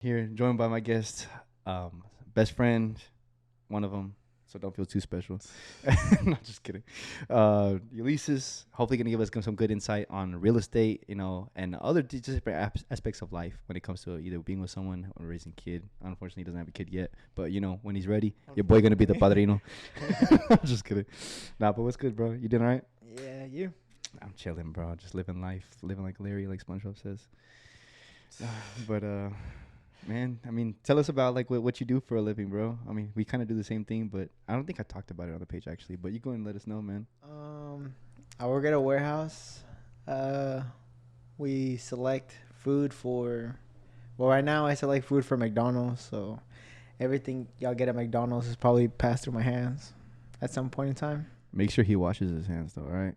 Here, joined by my guest, best friend, one of them. So don't feel too special. Not just kidding. Ulises, hopefully gonna give us some good insight on real estate, and other just different aspects of life when it comes to either being with someone or raising a kid. Unfortunately, he doesn't have a kid yet, but when he's ready, your boy gonna be the padrino. I'm just kidding. Nah, but what's good, bro? You doing all right? Yeah, you. I'm chilling, bro. Just living life, living like Larry, like SpongeBob says. But man, I mean, tell us about like what you do for a living, bro. I mean, we kind of do the same thing, but I don't think I talked about it on the page actually. But you go and let us know, man. Um, I work at a warehouse. Uh, we select food for. Well, right now I select food for McDonald's, so everything y'all get at McDonald's is probably passed through my hands at some point in time. Make sure he washes his hands, though, all right?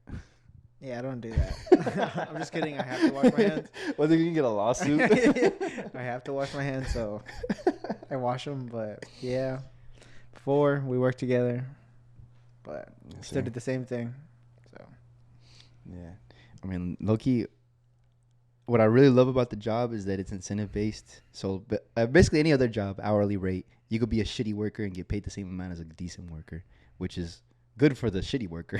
Yeah, I don't do that. I'm just kidding. I have to wash my hands. Was he gonna get a lawsuit? I have to wash my hands, so I wash them. But yeah, before we worked together, but we Yes, still sir. did the same thing. So Yeah, I mean, Loki. What I really love about the job is that it's incentive based. So, basically, any other job, hourly rate, you could be a shitty worker and get paid the same amount as a decent worker, which is good for the shitty worker.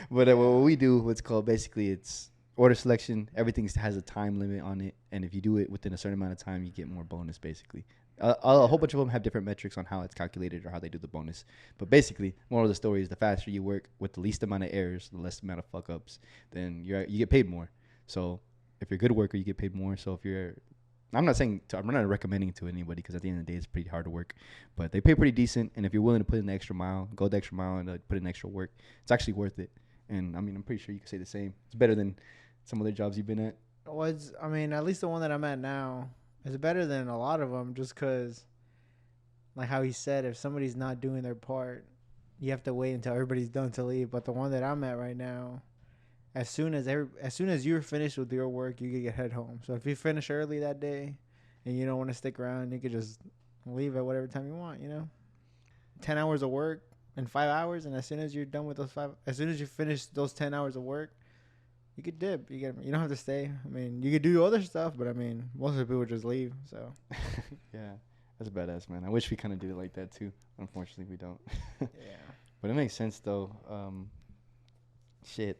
But what we do, what's called basically, it's order selection. Everything has a time limit on it, and if you do it within a certain amount of time, you get more bonus. Basically, a whole bunch of them have different metrics on how it's calculated or how they do the bonus. But basically, moral of the story is the faster you work with the least amount of errors, the less amount of fuck ups, then you get paid more. So if you're a good worker, you get paid more. So if you're, I'm not recommending it to anybody because at the end of the day, it's pretty hard to work, but they pay pretty decent. And if you're willing to put in the extra mile, go the extra mile and put in extra work, it's actually worth it. And I mean, I'm pretty sure you could say the same. It's better than some other jobs you've been at. I mean, at least the one that I'm at now is better than a lot of them, just because, like how he said, if somebody's not doing their part, you have to wait until everybody's done to leave. But the one that I'm at right now, as soon as you're finished with your work, you can get head home. So if you finish early that day, and you don't want to stick around, you could just leave at whatever time you want. 10 hours of work in 5 hours, and as soon as you're done with as soon as you finish those 10 hours of work, you could dip. You don't have to stay. I mean, you could do other stuff, but I mean, most of the people just leave. So Yeah, that's badass, man. I wish we kind of did it like that too. Unfortunately, we don't. yeah, But it makes sense though. Shit.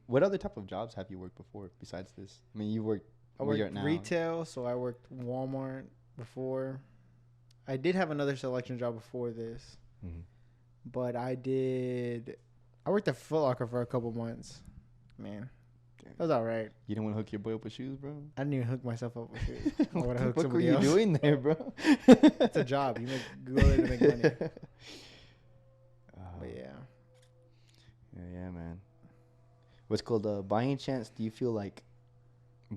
What other type of jobs have you worked before besides this? I mean, you worked I where you're at worked now. retail, so I worked Walmart before. I did have another selection job before this, Mm-hmm. but I worked at Foot Locker for a couple months. Man, that was all right. You didn't want to hook your boy up with shoes, bro? I didn't even hook myself up with shoes. I What would the have hooked fuck were somebody you else. doing there, bro? It's a job. You go there to make money. But yeah. Yeah, man. What's called by any chance, do you feel like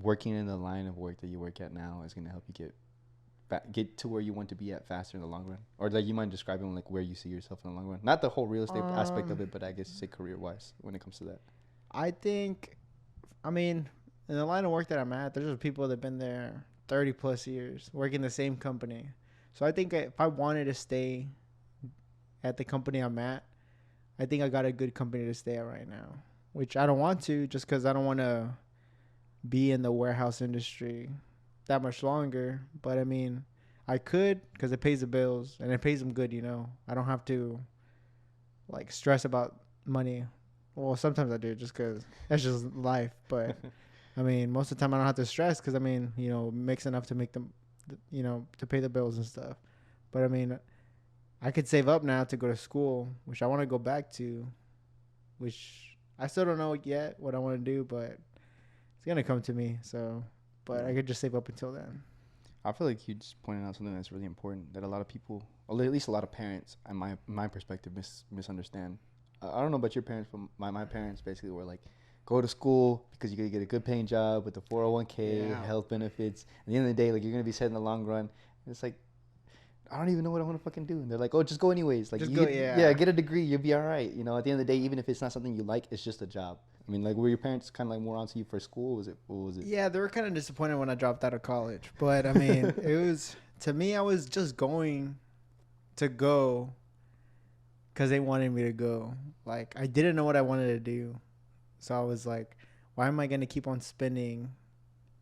working in the line of work that you work at now is gonna help you get to where you want to be at faster in the long run, or like you mind describing like where you see yourself in the long run? Not the whole real estate aspect of Um, it, but I guess you say career wise when it comes to that. I think, I mean, in the line of work that I'm at, there's just people that've been there 30 plus years working the same company. So I think if I wanted to stay at the company I'm at, I think I got a good company to stay at right now, which I don't want to just because I don't want to be in the warehouse industry that much longer. But I mean, I could because it pays the bills and it pays them good. I don't have to like stress about money. Well, sometimes I do just because that's just life. But I mean, most of the time I don't have to stress because I mean, it makes enough to make them, to pay the bills and stuff. But I mean, I could save up now to go to school, which I want to go back to, which I still don't know yet what I want to do, but it's gonna come to me. So, but I could just save up until then. I feel like you just pointed out something that's really important that a lot of people, or at least a lot of parents, in my perspective, misunderstand. I don't know about your parents, but my parents basically were like, go to school because you could get a good paying job with the 401k, Yeah. health benefits. At the end of the day, like you're gonna be set in the long run. And it's like I don't even know what I want to fucking do. And they're like, oh, just go anyways. Like Just you go, yeah, yeah. get a degree, you'll be all right. At the end of the day, even if it's not something you like, it's just a job. I mean, like, were your parents kind of like more onto you for school? What was it? Yeah, they were kind of disappointed when I dropped out of college, but I mean, it was to me. I was just going to go because they wanted me to go. Like I didn't know what I wanted to do, so I was like, why am I gonna keep on spending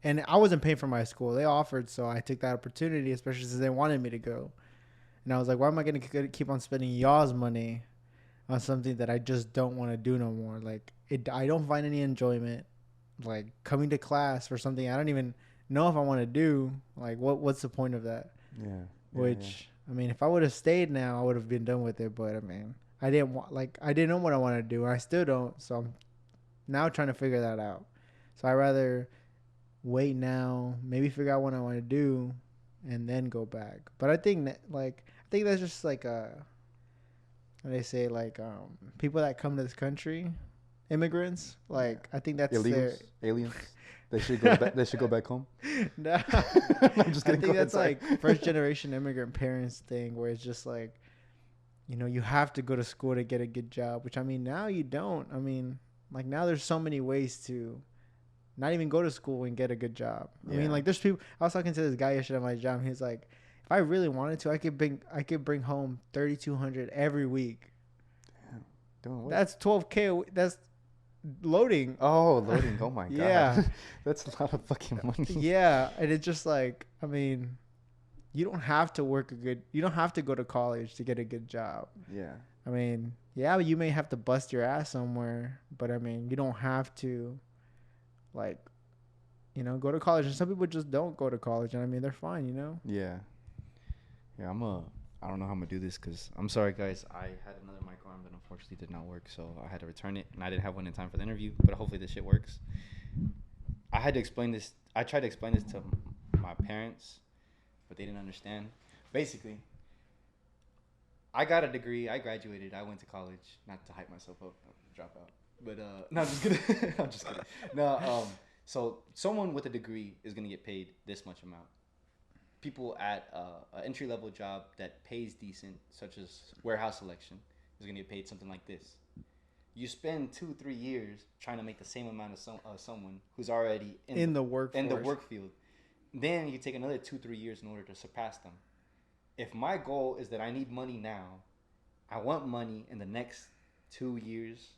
And I wasn't paying for my school. They offered, so I took that opportunity, especially since they wanted me to go. And I was like, why am I going to keep on spending y'all's money on something that I just don't want to do no more? Like, I don't find any enjoyment. Like, coming to class for something I don't even know if I want to do. Like, what's the point of that? Yeah. Which, I mean, if I would have stayed now, I would have been done with it. But, I mean, I didn't know what I want to do. And I still don't. So I'm now trying to figure that out. So I rather wait now, maybe figure out what I want to do, and then go back. But I think that, like, I think that's just like they say, like, people that come to this country, immigrants. Like, I think that's illegals, aliens. They should go back. They should go back home. No, I'm just kidding. I think that's like first generation immigrant parents thing, where it's just like, you know, you have to go to school to get a good job. Which, I mean, now you don't. I mean, like, now there's so many ways to not even go to school and get a good job. I mean, like, there's people. I was talking to this guy yesterday at my job. He's like, if I really wanted to, I could bring home $3,200 every week. Damn. That's $12K. That's loading. Oh, loading. Oh my god. Yeah. That's a lot of fucking money. Yeah, and it's just like, I mean, you don't have to you don't have to go to college to get a good job. Yeah. I mean, yeah, you may have to bust your ass somewhere, but I mean, you don't have to, like, you know, go to college. And some people just don't go to college, and I mean, they're fine, you know? Yeah. Yeah, I don't know how I'm gonna do this, because I'm sorry, guys. I had another microarm that unfortunately did not work, so I had to return it, and I didn't have one in time for the interview, but hopefully this shit works. I had to explain this. I tried to explain this to my parents, but they didn't understand. Basically, I got a degree. I graduated. I went to college. Not to hype myself up, drop out. But no, I'm just kidding. I'm just kidding. No, so someone with a degree is gonna get paid this much amount. People at an entry level job that pays decent, such as warehouse selection, is gonna get paid something like this. You spend 2-3 years trying to make the same amount of someone who's already in the work field. Then you take another 2-3 years in order to surpass them. If my goal is that I need money now, I want money in the next 2 years,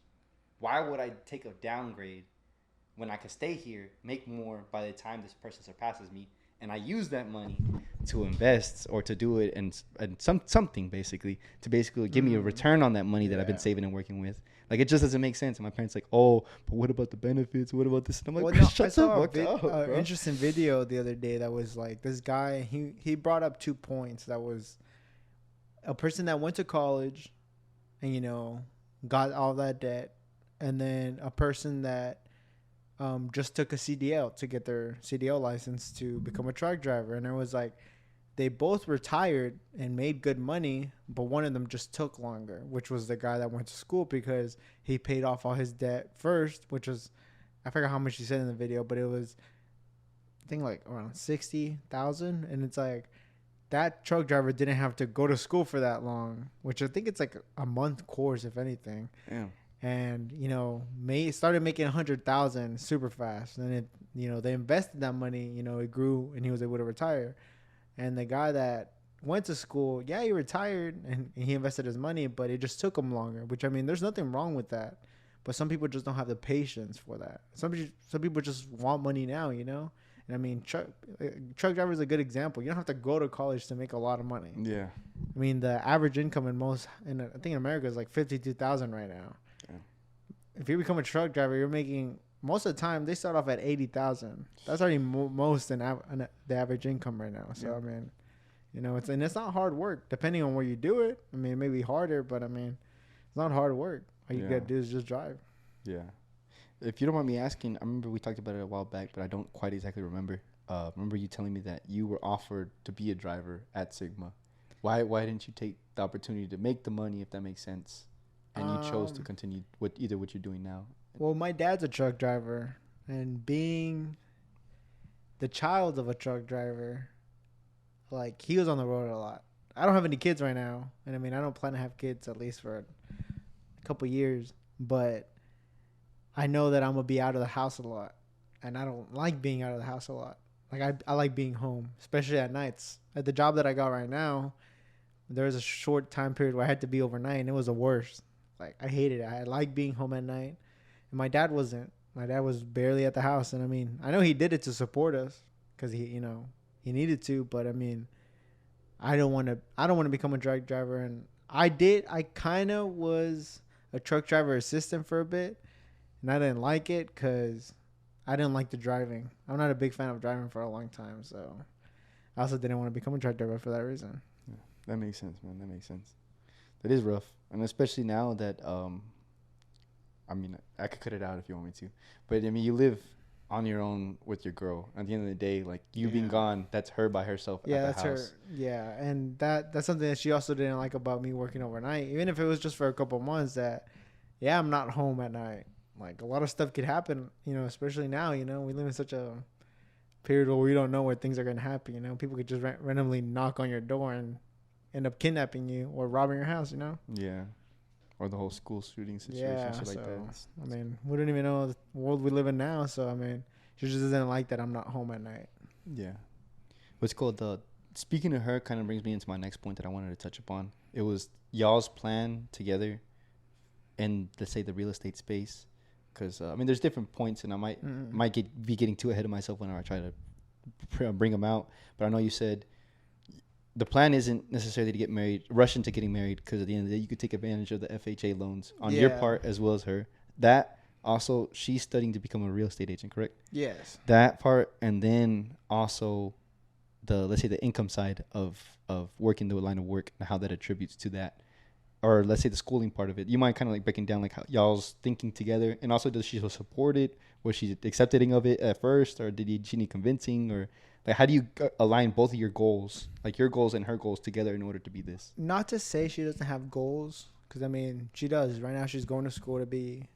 why would I take a downgrade when I can stay here, make more by the time this person surpasses me, and I use that money to invest or to do it and something basically to give me a return on that money that I've been saving and working with. Like, it just doesn't make sense. And my parents like, oh, but what about the benefits? What about this? And I'm like, well, no, shut the fuck up, bro. Interesting video the other day that was like, this guy, he brought up 2 points. That was a person that went to college and, you know, got all that debt, and then a person that just took a CDL to get their CDL license to become a truck driver. And it was like, they both retired and made good money, but one of them just took longer, which was the guy that went to school, because he paid off all his debt first, which was, I forgot how much he said in the video, but it was, I think, like around 60,000. And it's like, that truck driver didn't have to go to school for that long, which I think it's like a month course, if anything. Yeah. And, you know, started making 100,000 super fast. And it, you know, they invested that money, you know, it grew and he was able to retire. And the guy that went to school, yeah, he retired and he invested his money, but it just took him longer, which, I mean, there's nothing wrong with that. But some people just don't have the patience for that. Some people just want money now, you know? And I mean, truck driver is a good example. You don't have to go to college to make a lot of money. Yeah. I mean, the average income I think in America is like 52,000 right now. Yeah. If you become a truck driver, you're making, most of the time they start off at 80,000. That's already most in the average income right now. So, yeah. I mean, you know, it's not hard work depending on where you do it. I mean, it may be harder, but I mean, it's not hard work. All you got to do is just drive. Yeah. If you don't mind me asking, I remember we talked about it a while back, but I don't quite exactly remember. Remember you telling me that you were offered to be a driver at Sigma. Why didn't you take the opportunity to make the money, if that makes sense, and you chose to continue with either what you're doing now? Well, my dad's a truck driver, and being the child of a truck driver, like, he was on the road a lot. I don't have any kids right now, and I mean, I don't plan to have kids at least for a couple years, but I know that I'm going to be out of the house a lot, and I don't like being out of the house a lot. Like, I like being home, especially at nights. At the job that I got right now, there was a short time period where I had to be overnight, and it was the worst. Like, I hated it. I like being home at night. And my dad wasn't. My dad was barely at the house, and I mean, I know he did it to support us because he needed to. But I mean, I don't want to. I don't want to become a truck driver, and I did. I kind of was a truck driver assistant for a bit, and I didn't like it because I didn't like the driving. I'm not a big fan of driving for a long time, so I also didn't want to become a truck driver for that reason. Yeah, that makes sense, man. That makes sense. That is rough, and especially now that I mean, I could cut it out if you want me to, but I mean, you live on your own with your girl. At the end of the day, like you being gone, that's her by herself Yeah, at the that's house. her. Yeah, and that's something that she also didn't like about me working overnight, even if it was just for a couple months. That, yeah, I'm not home at night. Like a lot of stuff could happen, especially now. We live in such a period where we don't know where things are gonna happen. People could just randomly knock on your door and end up kidnapping you or robbing your house. Yeah, or the whole school shooting situation, Yeah, shit like so that. I mean, we don't even know the world we live in now. So I mean, she just doesn't like that I'm not home at night. Yeah. What's called the speaking of her kind of brings me into my next point that I wanted to touch upon. It was y'all's plan together in, let's say, the real estate space, because I mean, there's different points, and I might be getting too ahead of myself when I try to bring them out. But I know you said the plan isn't necessarily to get married, rush into getting married, because at the end of the day, you could take advantage of the FHA loans on your part as well as her. That also, she's studying to become a real estate agent, correct? Yes. That part, and then also the, let's say, the income side of working the line of work and how that attributes to that, or let's say the schooling part of it. You mind kind of like breaking down like how y'all's thinking together, and also does she support it? Was she accepting of it at first, or she need convincing, or like how do you align both of your goals, like your goals and her goals together in order to be this? Not to say she doesn't have goals, because I mean she does. Right now she's going to school to be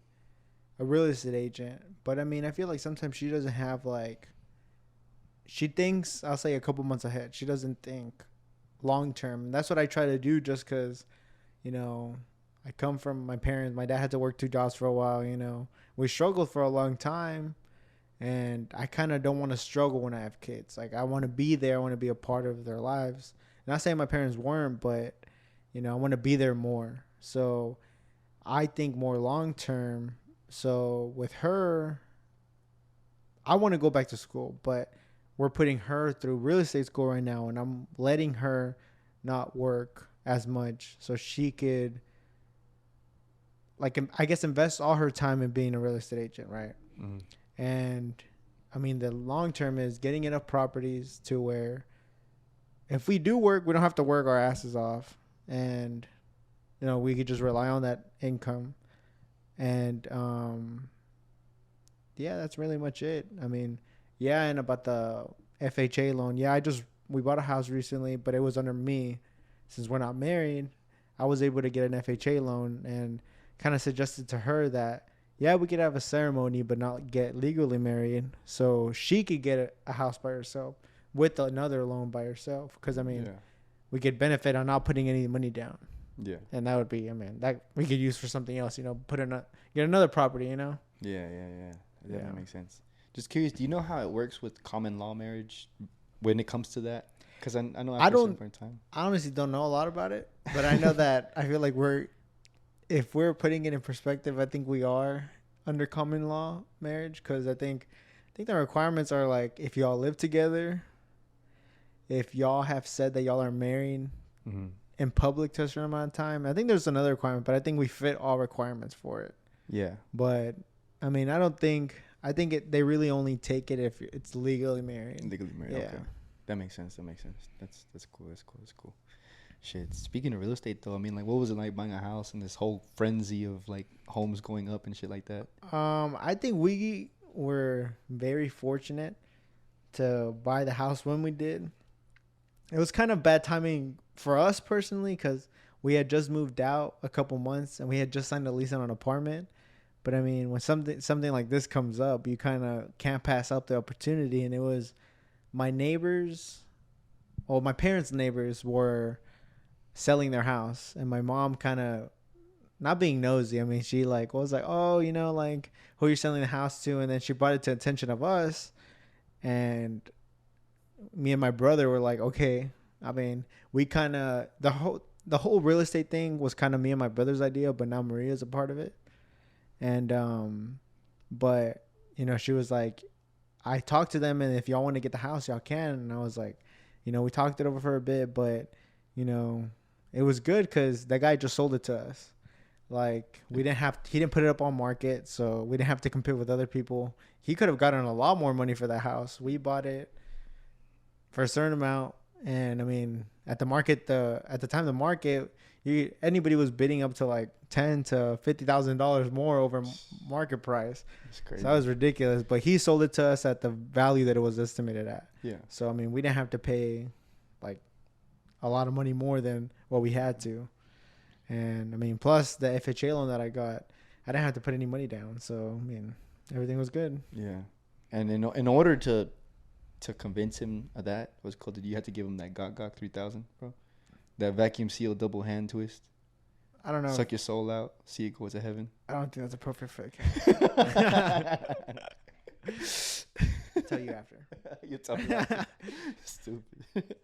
a real estate agent, but I mean I feel like sometimes she doesn't have like. She thinks, I'll say, a couple months ahead. She doesn't think long term. That's what I try to do, just because, I come from my parents. My dad had to work 2 jobs for a while. We struggled for a long time, and I kind of don't want to struggle when I have kids. Like I want to be there. I want to be a part of their lives. Not saying my parents weren't, but I want to be there more. So I think more long term. So with her, I want to go back to school, but we're putting her through real estate school right now, and I'm letting her not work as much so she could, like, I guess, invest all her time in being a real estate agent, right? Mm-hmm. And I mean, the long term is getting enough properties to where if we do work, we don't have to work our asses off, and we could just rely on that income. And yeah, that's really much it. I mean, yeah, and about the FHA loan, yeah, we bought a house recently, but it was under me. Since we're not married, I was able to get an FHA loan and kind of suggested to her that, yeah, we could have a ceremony, but not get legally married, so she could get a house by herself with another loan by herself. Because I mean, we could benefit on not putting any money down. Yeah. And that would be, that we could use for something else. Get another property. Yeah. That makes sense. Just curious, do you know how it works with common law marriage when it comes to that? Because I know after a certain point in time. I honestly don't know a lot about it, but I know that I feel like if we're putting it in perspective, I think we are under common law marriage, because I think the requirements are like if y'all live together, if y'all have said that y'all are married in public to a certain amount of time. I think there's another requirement, but I think we fit all requirements for it. Yeah. But I mean, I think they really only take it if it's legally married. Legally married. Yeah. Okay. That makes sense. That's cool. Shit. Speaking of real estate, though, I mean, like, what was it like buying a house and this whole frenzy of like homes going up and shit like that? I think we were very fortunate to buy the house when we did. It was kind of bad timing for us personally, because we had just moved out a couple months and we had just signed a lease on an apartment. But I mean, when something like this comes up, you kind of can't pass up the opportunity. And it was my parents' neighbors were selling their house, and my mom kind of, not being nosy, I mean, she was like, oh, like, who you're selling the house to? And then she brought it to attention of us, and me and my brother were like, okay. I mean, we kind of, the whole real estate thing was kind of me and my brother's idea, but now Maria's a part of it. And but she was like, I talked to them, and if y'all want to get the house, y'all can. And I was like, we talked it over for a bit, but it was good because that guy just sold it to us. Like he didn't put it up on market, so we didn't have to compete with other people. He could have gotten a lot more money for that house. We bought it for a certain amount, and I mean, at the time the market, anybody was bidding up to like $10,000 to $50,000 more over market price. That's crazy. So that was ridiculous. But he sold it to us at the value that it was estimated at. Yeah. So I mean, we didn't have to pay like a lot of money more than what we had to. And I mean, plus the FHA loan that I got, I didn't have to put any money down. So I mean, everything was good. Yeah. And in order to convince him of that, what's called, did you have to give him that Gok 3000, bro? That vacuum seal double hand twist. I don't know. Suck your soul out, see it go to heaven. I don't think that's appropriate for the I'll tell you after. You tell me after. Stupid.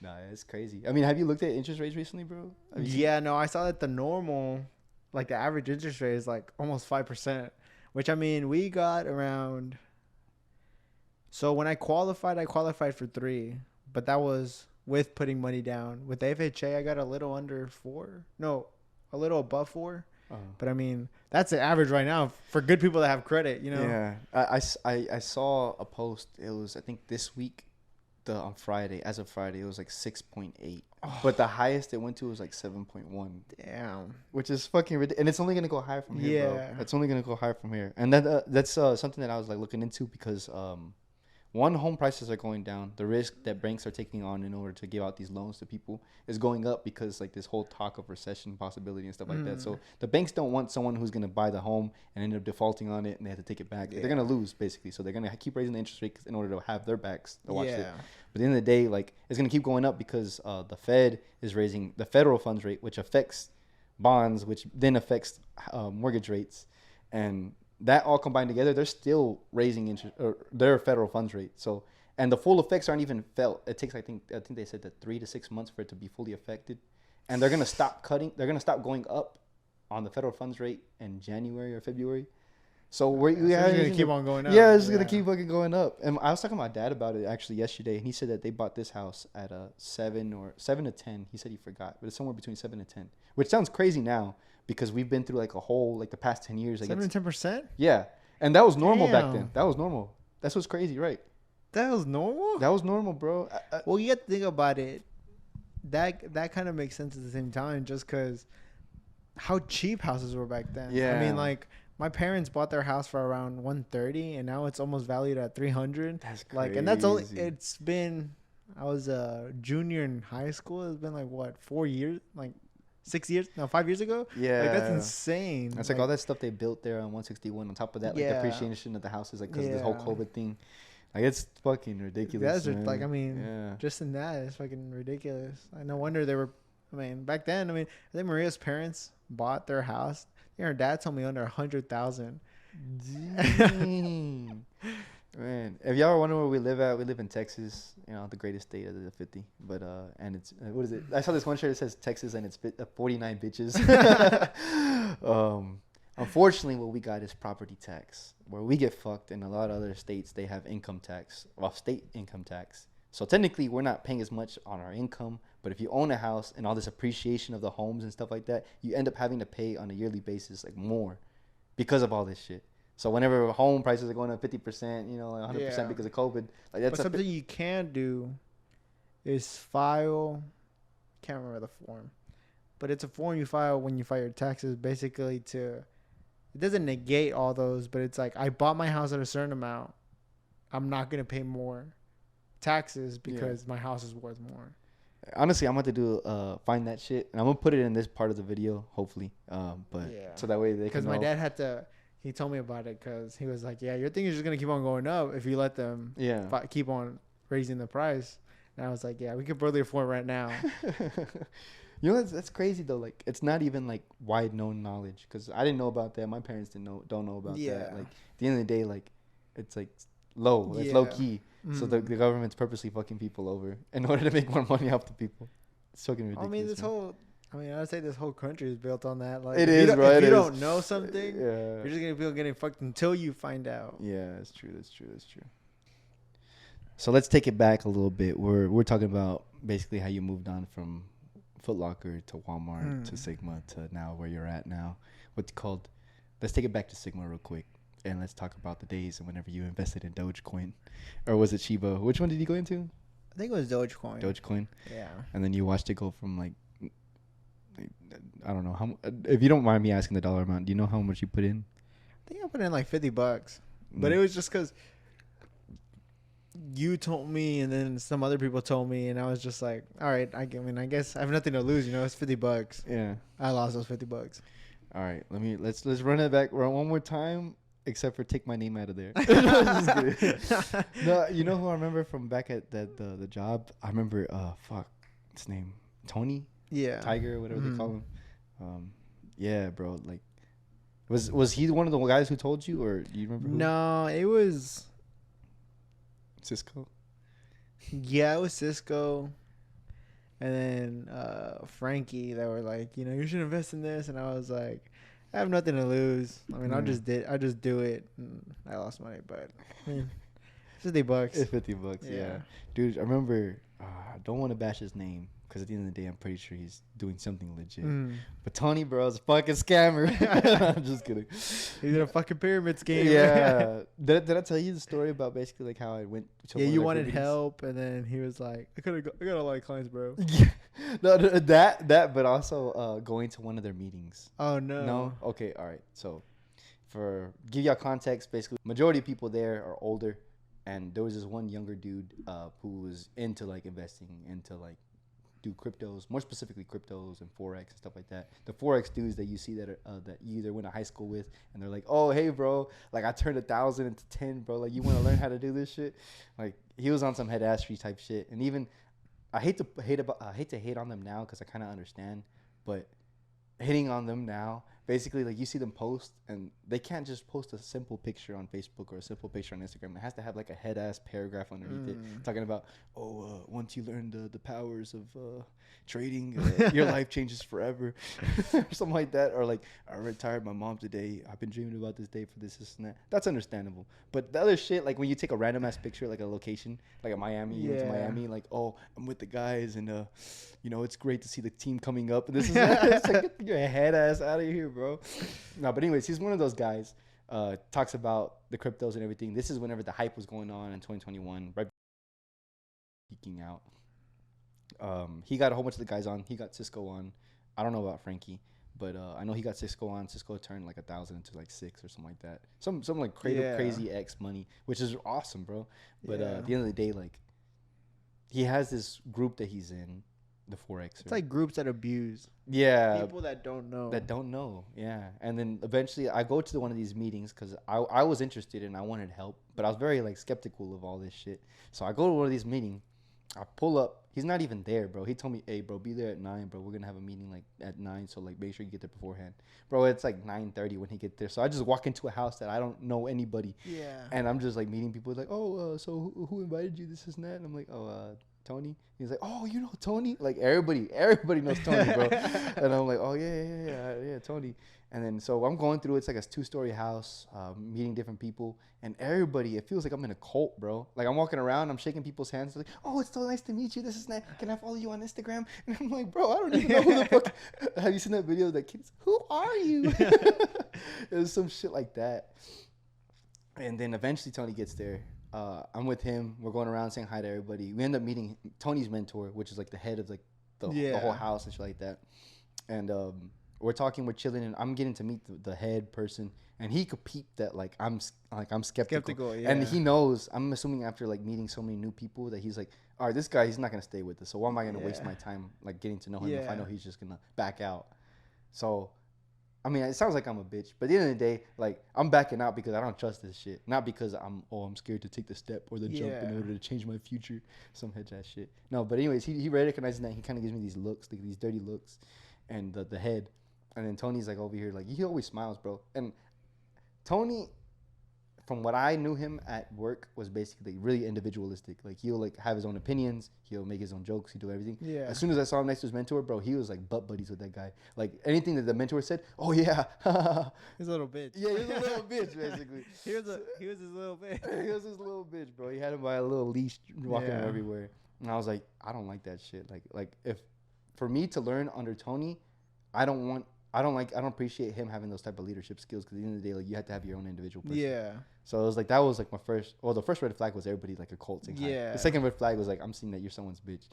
Nah, it's crazy. I mean, have you looked at interest rates recently, bro? Yeah, no, I saw that the normal, like the average interest rate is like almost 5%, which I mean, we got around. So when I qualified for 3, but that was with putting money down. With the FHA, I got a little under 4. No, a little above 4. But I mean, that's the average right now for good people that have credit, Yeah. I saw a post. It was, I think, this week, on Friday. As of Friday, it was like 6.8. Oh. But the highest it went to was like 7.1. Damn. Which is fucking ridiculous. And it's only going to go higher from here, bro. It's only going to go higher from here. And that's something that I was like looking into because one, home prices are going down. The risk that banks are taking on in order to give out these loans to people is going up because like this whole talk of recession possibility and stuff like that. So the banks don't want someone who's going to buy the home and end up defaulting on it and they have to take it back. Yeah. They're going to lose basically. So they're going to keep raising the interest rate in order to have their backs to watch it. But at the end of the day, like it's going to keep going up because the Fed is raising the federal funds rate, which affects bonds, which then affects mortgage rates. And that all combined together, they're still raising interest or their federal funds rate. So, and the full effects aren't even felt. It takes, I think they said that 3 to 6 months for it to be fully affected. And they're gonna stop cutting. They're gonna stop going up on the federal funds rate in January or February. So we're gonna keep on going up. Yeah, it's gonna keep fucking going up. And I was talking to my dad about it actually yesterday, and he said that they bought this house at a 7 to 10. He said he forgot, but it's somewhere between 7 to 10, which sounds crazy now. Because we've been through like a whole, like the past 10 years. Like 7 to 10%? Yeah. And that was normal back then. That was normal. That's what's crazy, right? That was normal? That was normal, bro. Well, you have to think about it. That kind of makes sense at the same time just because how cheap houses were back then. Yeah. I mean, like, my parents bought their house for around 130 and now it's almost valued at 300. That's crazy. Like, and that's only, it's been, I was a junior in high school. It's been like, what, 4 years? Like, 6 years? No, 5 years ago? Yeah. Like, that's insane. That's like all that stuff they built there on 161. On top of that, like the appreciation of the houses, like because of this whole COVID thing. Like, it's fucking ridiculous. That's like, I mean, just in that, it's fucking ridiculous. No wonder they were, I mean, back then, I mean, I think Maria's parents bought their house. Her dad told me under 100,000. Man, if y'all are wondering where we live at, we live in Texas, the greatest state of the 50. But and it's what is it? I saw this one shirt that says Texas and it's 49 bitches. Unfortunately, what we got is property tax, where we get fucked. In a lot of other states, they have income tax, state income tax. So technically, we're not paying as much on our income. But if you own a house and all this appreciation of the homes and stuff like that, you end up having to pay on a yearly basis like more because of all this shit. So whenever home prices are going up 50%, 100% because of COVID, like that's something you can do is file. Can't remember the form, but it's a form you file when you file your taxes. Basically, it doesn't negate all those, but it's like I bought my house at a certain amount. I'm not gonna pay more taxes because my house is worth more. Honestly, I'm going to do find that shit, and I'm gonna put it in this part of the video, hopefully. So that way they can. Because my dad had to. He told me about it because he was like, yeah, your thing is just going to keep on going up if you let them keep on raising the price. And I was like, yeah, we could barely afford right now. That's crazy, though. Like, it's not even, like, wide known knowledge because I didn't know about that. My parents don't know about that. Like, at the end of the day, like, it's, like, low. It's low key. So the government's purposely fucking people over in order to make more money off the people. It's fucking ridiculous. I mean, this whole I mean, I'd say this whole country is built on that. Like, It if you is, don't, bro. if It you is. don't know something, Yeah. you're just gonna feel getting fucked until you find out. Yeah, that's true. That's true. That's true. So let's take it back a little bit. We're talking about basically how you moved on from Foot Locker to Walmart to Sigma to now where you're at now. What's called? Let's take it back to Sigma real quick, and let's talk about the days and whenever you invested in Dogecoin, or was it Shiba? Which one did you go into? I think it was Dogecoin. Dogecoin, Yeah. and then you watched it go from like I don't know how. If you don't mind me asking the dollar amount, do you know how much you put in? I think I put in like $50, but Mm. it was just because you told me, and then some other people told me, and I was just like, all right. I mean, I guess I have nothing to lose. You know, it's $50. Yeah. I lost those $50. All right. Let's run it back one more time. Except for take my name out of there. Just kidding. No, you know who I remember from back at the job? I remember fuck his name. Tony? Yeah. Tiger, whatever they call him. Yeah, bro. Like was he one of the guys who told you, or do you remember who? No, it was. Cisco? Yeah, it was Cisco, and then Frankie that were like, you know, you should invest in this, and I was like, I have nothing to lose. I mean, I just do it. And I lost money, but I mean, $50. It's $50, yeah. Dude, I remember I don't want to bash his name because at the end of the day, I'm pretty sure he's doing something legit. But Tony, bro, is a fucking scammer. I'm just kidding. He's in a fucking pyramid scheme. Yeah. Did I tell you the story about basically like how I went to Yeah, one you of their wanted group meetings? help, and then he was like, I got a lot of clients, bro. Yeah. No, that, but also going to one of their meetings. Oh no. No? Okay, all right. So for give y'all context, basically majority of people there are older, and there was this one younger dude who was into like investing into like do cryptos, more specifically cryptos and forex and stuff like that. The forex dudes that you see that are that you either went to high school with, and they're like, "Oh, hey, bro, like I turned 1,000 into 10, bro. Like you want to learn how to do this shit?" Like he was on some head ass type shit, and even I hate to hate on them now because I kind of understand, but hitting on them now, basically like you see them post and they can't just post a simple picture on Facebook or a simple picture on Instagram. It has to have like a head ass paragraph underneath it talking about once you learn the powers of trading, your life changes forever or something like that, or like I retired my mom today, I've been dreaming about this day for this and that. That's understandable, but the other shit, like when you take a random ass picture like a location like a Miami, you went to Miami, like, oh, I'm with the guys and you know, it's great to see the team coming up and this is it's like, get your head ass out of here, bro. No, but anyways, he's one of those guys. Talks about the cryptos and everything. This is whenever the hype was going on in 2021, right? Peaking out. He got a whole bunch of the guys on. He got Cisco on. I don't know about Frankie, but I know he got Cisco on. Cisco turned like 1,000 into like 6 or something like that. Some like crazy X money, which is awesome, bro. But at the end of the day, like he has this group that he's in, the Forex. It's like groups that abuse. Yeah. People that don't know. Yeah. And then eventually I go to one of these meetings because I was interested and I wanted help, but I was very like skeptical of all this shit. So I go to one of these meetings. I pull up. He's not even there, bro. He told me, hey, bro, be there at 9, bro. We're going to have a meeting like at 9. So like make sure you get there beforehand. Bro, it's like 9:30 when he get there. So I just walk into a house that I don't know anybody. Yeah. And I'm just like meeting people like, oh, so who invited you? This is that. And I'm like, oh, Tony. He's like, oh, you know Tony? Like everybody knows Tony, bro. And I'm like, oh yeah, Tony. And then so I'm going through. It's like a 2-story house, meeting different people, and everybody. It feels like I'm in a cult, bro. Like I'm walking around, I'm shaking people's hands, like, oh, it's so nice to meet you. This is nice. Can I follow you on Instagram? And I'm like, bro, I don't even know who the fuck. Have you seen that video of that kid? Who are you? It was some shit like that. And then eventually Tony gets there. I'm with him. We're going around saying hi to everybody. We end up meeting Tony's mentor, which is like the head of like the whole house and shit like that. And we're talking, we're chilling, and I'm getting to meet the head person, and he could peep that like I'm skeptical. Yeah. And he knows. I'm assuming after like meeting so many new people that he's like, all right, this guy, he's not gonna stay with us. So why am I gonna waste my time like getting to know him if I know he's just gonna back out? So I mean, it sounds like I'm a bitch, but at the end of the day, like I'm backing out because I don't trust this shit. Not because I'm scared to take the step or the jump in order to change my future. Some hedge ass shit. No, but anyways, he recognizes that. He kind of gives me these looks, like these dirty looks, and the head, and then Tony's like over here, like he always smiles, bro. And Tony, from what I knew him at work was basically really individualistic. Like he'll like have his own opinions, he'll make his own jokes, he'll do everything. Yeah. As soon as I saw him next to his mentor, bro, he was like butt buddies with that guy. Like anything that the mentor said, oh yeah, He's a little bitch. yeah, he's a little bitch basically. He was his little bitch. He was his little bitch, bro. He had him by a little leash, walking him Yeah. everywhere. And I was like, I don't like that shit. Like if for me to learn under Tony, I don't appreciate him having those type of leadership skills, because at the end of the day, like you have to have your own individual person. Yeah. So it was like that was like my first. Well, the first red flag was everybody like a cult thing. Yeah. The second red flag was like I'm seeing that you're someone's bitch,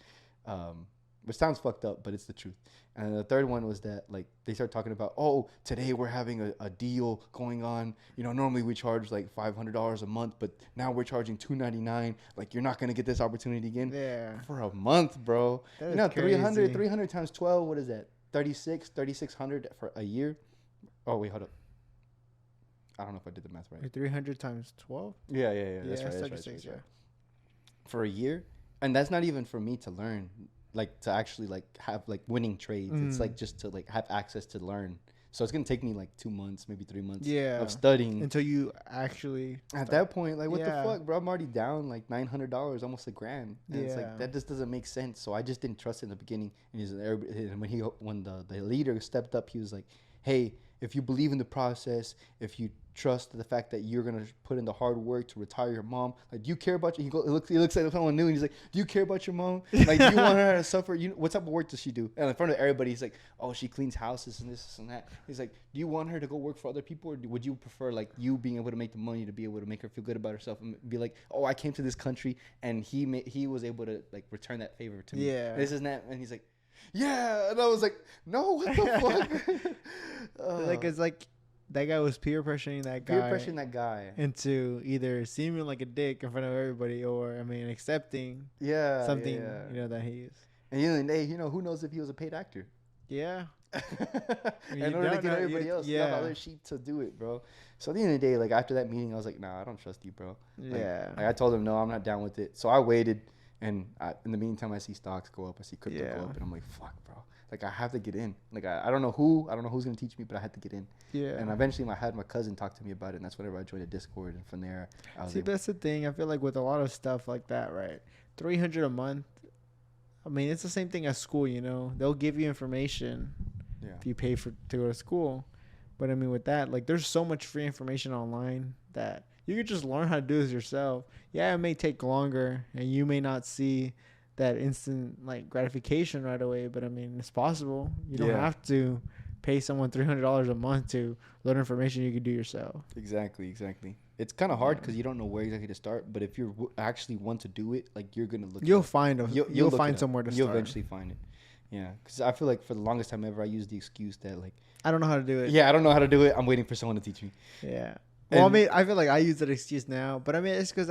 which sounds fucked up, but it's the truth. And the third one was that like they start talking about, oh, today we're having a deal going on. You know, normally we charge like $500 a month, but now we're charging $299. Like you're not gonna get this opportunity again Yeah. for a month, bro. That You know, is crazy. 300 times 12. What is that? 3,600 for a year. Oh wait, hold up. I don't know if I did the math right. 300 times 12. Yeah. That's Yeah, right. 36. Yeah. For a year, and that's not even for me to learn, like to actually like have like winning trades. It's like just to like have access to learn. So it's gonna take me like 2 months, maybe 3 months Yeah. of studying. Until you actually. At that point, like what Yeah. the fuck, bro? I'm already down like $900, almost $1,000, and it's Yeah. like that just doesn't make sense. So I just didn't trust it in the beginning. And when the leader stepped up, he was like, "Hey, if you believe in the process, if you trust the fact that you're gonna put in the hard work to retire your mom, like, do you care about you?" He looks like someone new, and he's like, "Do you care about your mom? Like, do you want her to suffer? You know, what type of work does she do?" And in front of everybody, he's like, "Oh, she cleans houses and this and that." He's like, "Do you want her to go work for other people, or would you prefer like you being able to make the money to be able to make her feel good about herself and be like, oh, I came to this country and he was able to like return that favor to me. Yeah. This is that." And he's like, "Yeah," and I was like, "No, what the fuck?" Like it's like that guy was peer pressuring that guy. Peer pressuring that guy. Into either seeming like a dick in front of everybody, or accepting Yeah, something yeah. that he is. And you know, who knows if he was a paid actor? Yeah. In order to get everybody else, yeah. other sheep to do it, bro. So at the end of the day, like after that meeting, I was like, "Nah, I don't trust you, bro." Yeah. Like I told him, "No, I'm not down with it." So I waited, and in the meantime, I see stocks go up, I see crypto go up, and I'm like, "Fuck, bro." Like I have to get in. Like I don't know who's gonna teach me, but I had to get in. Yeah. And eventually, I had my cousin talk to me about it, and that's whenever I joined a Discord, and from there, I was See, that's the thing. I feel like with a lot of stuff like that, right? $300 a month. I mean, it's the same thing as school. You know, they'll give you information if you pay to go to school. But I mean, with that, like, there's so much free information online that you could just learn how to do this yourself. Yeah, it may take longer, and you may not see that instant like gratification right away, but I mean, it's possible. You don't have to pay someone $300 a month to learn information you could do yourself. Exactly. It's kind of hard because you don't know where exactly to start. But if you actually want to do it, like you're gonna look. You'll find you'll find somewhere to start. You'll eventually find it. Yeah, because I feel like for the longest time ever, I used the excuse that like I don't know how to do it. Yeah, I don't know how to do it. I'm waiting for someone to teach me. Yeah. Well, I mean, I feel like I use that excuse now, but I mean, it's because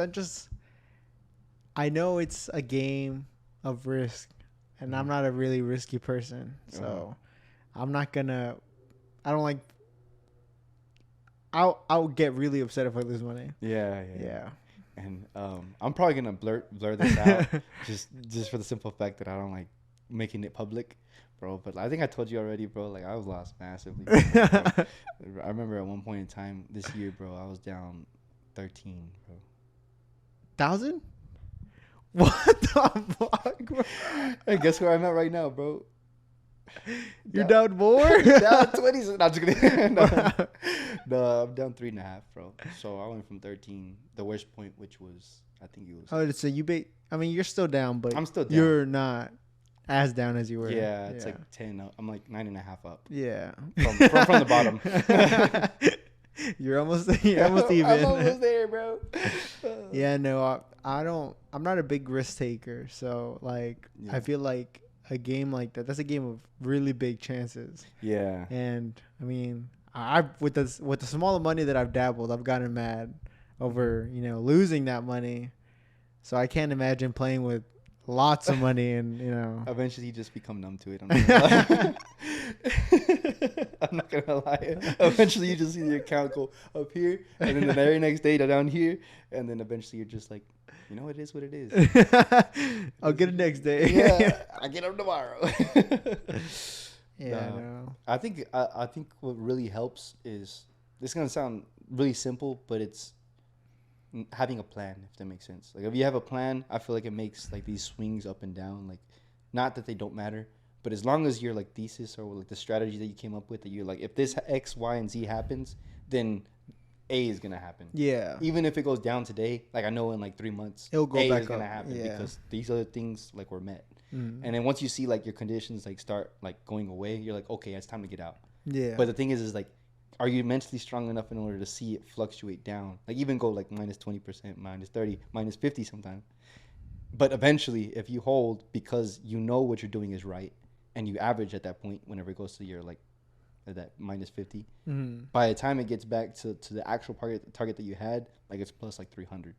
I know it's a game of risk, and I'm not a really risky person, so I'm not gonna. I don't like. I'll get really upset if I lose money. Yeah. And I'm probably gonna blur this out just for the simple fact that I don't like making it public, bro. But I think I told you already, bro. Like I was lost massively. I remember at one point in time this year, bro, I was down 13, bro. 1,000? What the fuck, bro? Hey, guess where I'm at right now, bro? You're down more? Down 20. Not just kidding. No, I'm down 3.5, bro. So I went from 13, the worst point, which was I think it was. Oh, so I mean, you're still down, but I'm still down. You're not as down as you were. Yeah, it's like 10. I'm like 9.5 up. Yeah. From the bottom. You're almost even. I'm almost there, bro. Yeah, no, I'm not a big risk taker. So like, I feel like a game like that's a game of really big chances. Yeah. And I mean, with the small money that I've dabbled, I've gotten mad over, losing that money. So I can't imagine playing with lots of money and, Eventually you just become numb to it. I'm not gonna lie. Eventually you just see the account go up here, and then the very next day down here, and then eventually you're just like, it is what it is. I'll get it next day. Yeah, I'll get them tomorrow. Yeah, no. I think what really helps is, this is gonna sound really simple, but it's having a plan, if that makes sense. Like if you have a plan, I feel like it makes like these swings up and down. Like, not that they don't matter, but as long as your like thesis or like the strategy that you came up with, that you're like, if this X, Y, and Z happens, then A is gonna happen. Yeah. Even if it goes down today, like I know in like 3 months, It'll go A back is gonna up. happen Yeah. because these other things like were met. Mm. And then once you see like your conditions like start like going away, you're like, okay, it's time to get out. Yeah. But the thing is like, are you mentally strong enough in order to see it fluctuate down? Like even go like minus 20%, minus 30, minus 50 sometimes. But eventually, if you hold because you know what you're doing is right, and you average at that point whenever it goes to your like that minus 50, by the time it gets back to the actual target that you had, like it's plus like 300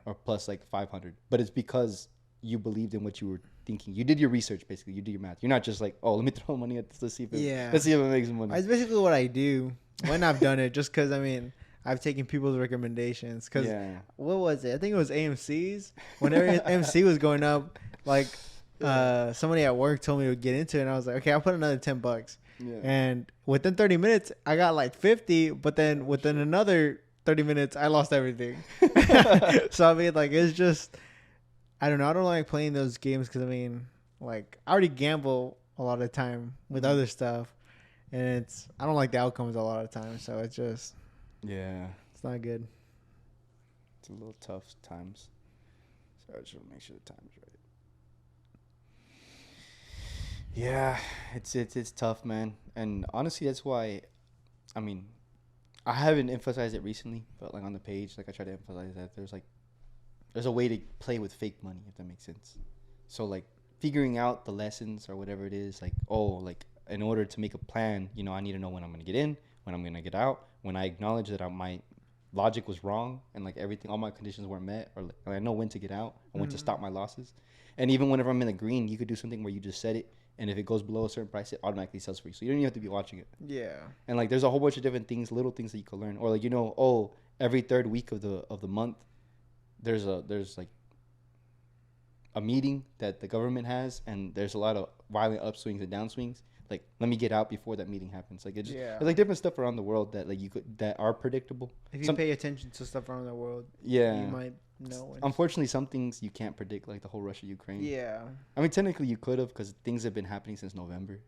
or plus like 500. But it's because you believed in what you were thinking. You did your research, basically. You did your math. You're not just like, oh, let me throw money at this. Let's see if it makes money. That's basically what I do when I've done it, just because, I mean, I've taken people's recommendations. Because, what was it? I think it was AMC's. Whenever AMC was going up, like, somebody at work told me to get into it, and I was like, okay, I'll put another $10. Yeah. And within 30 minutes, I got like 50, but then within another 30 minutes, I lost everything. So, I mean, like, it's just... I don't know. I don't like playing those games because, I mean, like, I already gamble a lot of the time with other stuff. And I don't like the outcomes a lot of the time. So it's just, it's not good. It's a little tough times. So I just want to make sure the time's right. Yeah, it's tough, man. And honestly, that's why, I mean, I haven't emphasized it recently, but like on the page, like I try to emphasize that there's a way to play with fake money, if that makes sense. So like figuring out the lessons or whatever it is, like, oh, like in order to make a plan, you know, I need to know when I'm going to get in, when I'm going to get out, when I acknowledge that my logic was wrong and like everything, all my conditions weren't met, or like, I know when to get out and when to stop my losses. And even whenever I'm in the green, you could do something where you just set it, and if it goes below a certain price, it automatically sells for you. So you don't even have to be watching it. Yeah. And like there's a whole bunch of different things, little things that you can learn. Or like, you know, oh, every third week of the month, there's like a meeting that the government has, and there's a lot of violent upswings and downswings. Like, let me get out before that meeting happens. Like, there's like different stuff around the world that like that are predictable. If you pay attention to stuff around the world, you might know. Unfortunately, some things you can't predict, like the whole Russia-Ukraine. Yeah. I mean, technically you could have, because things have been happening since November,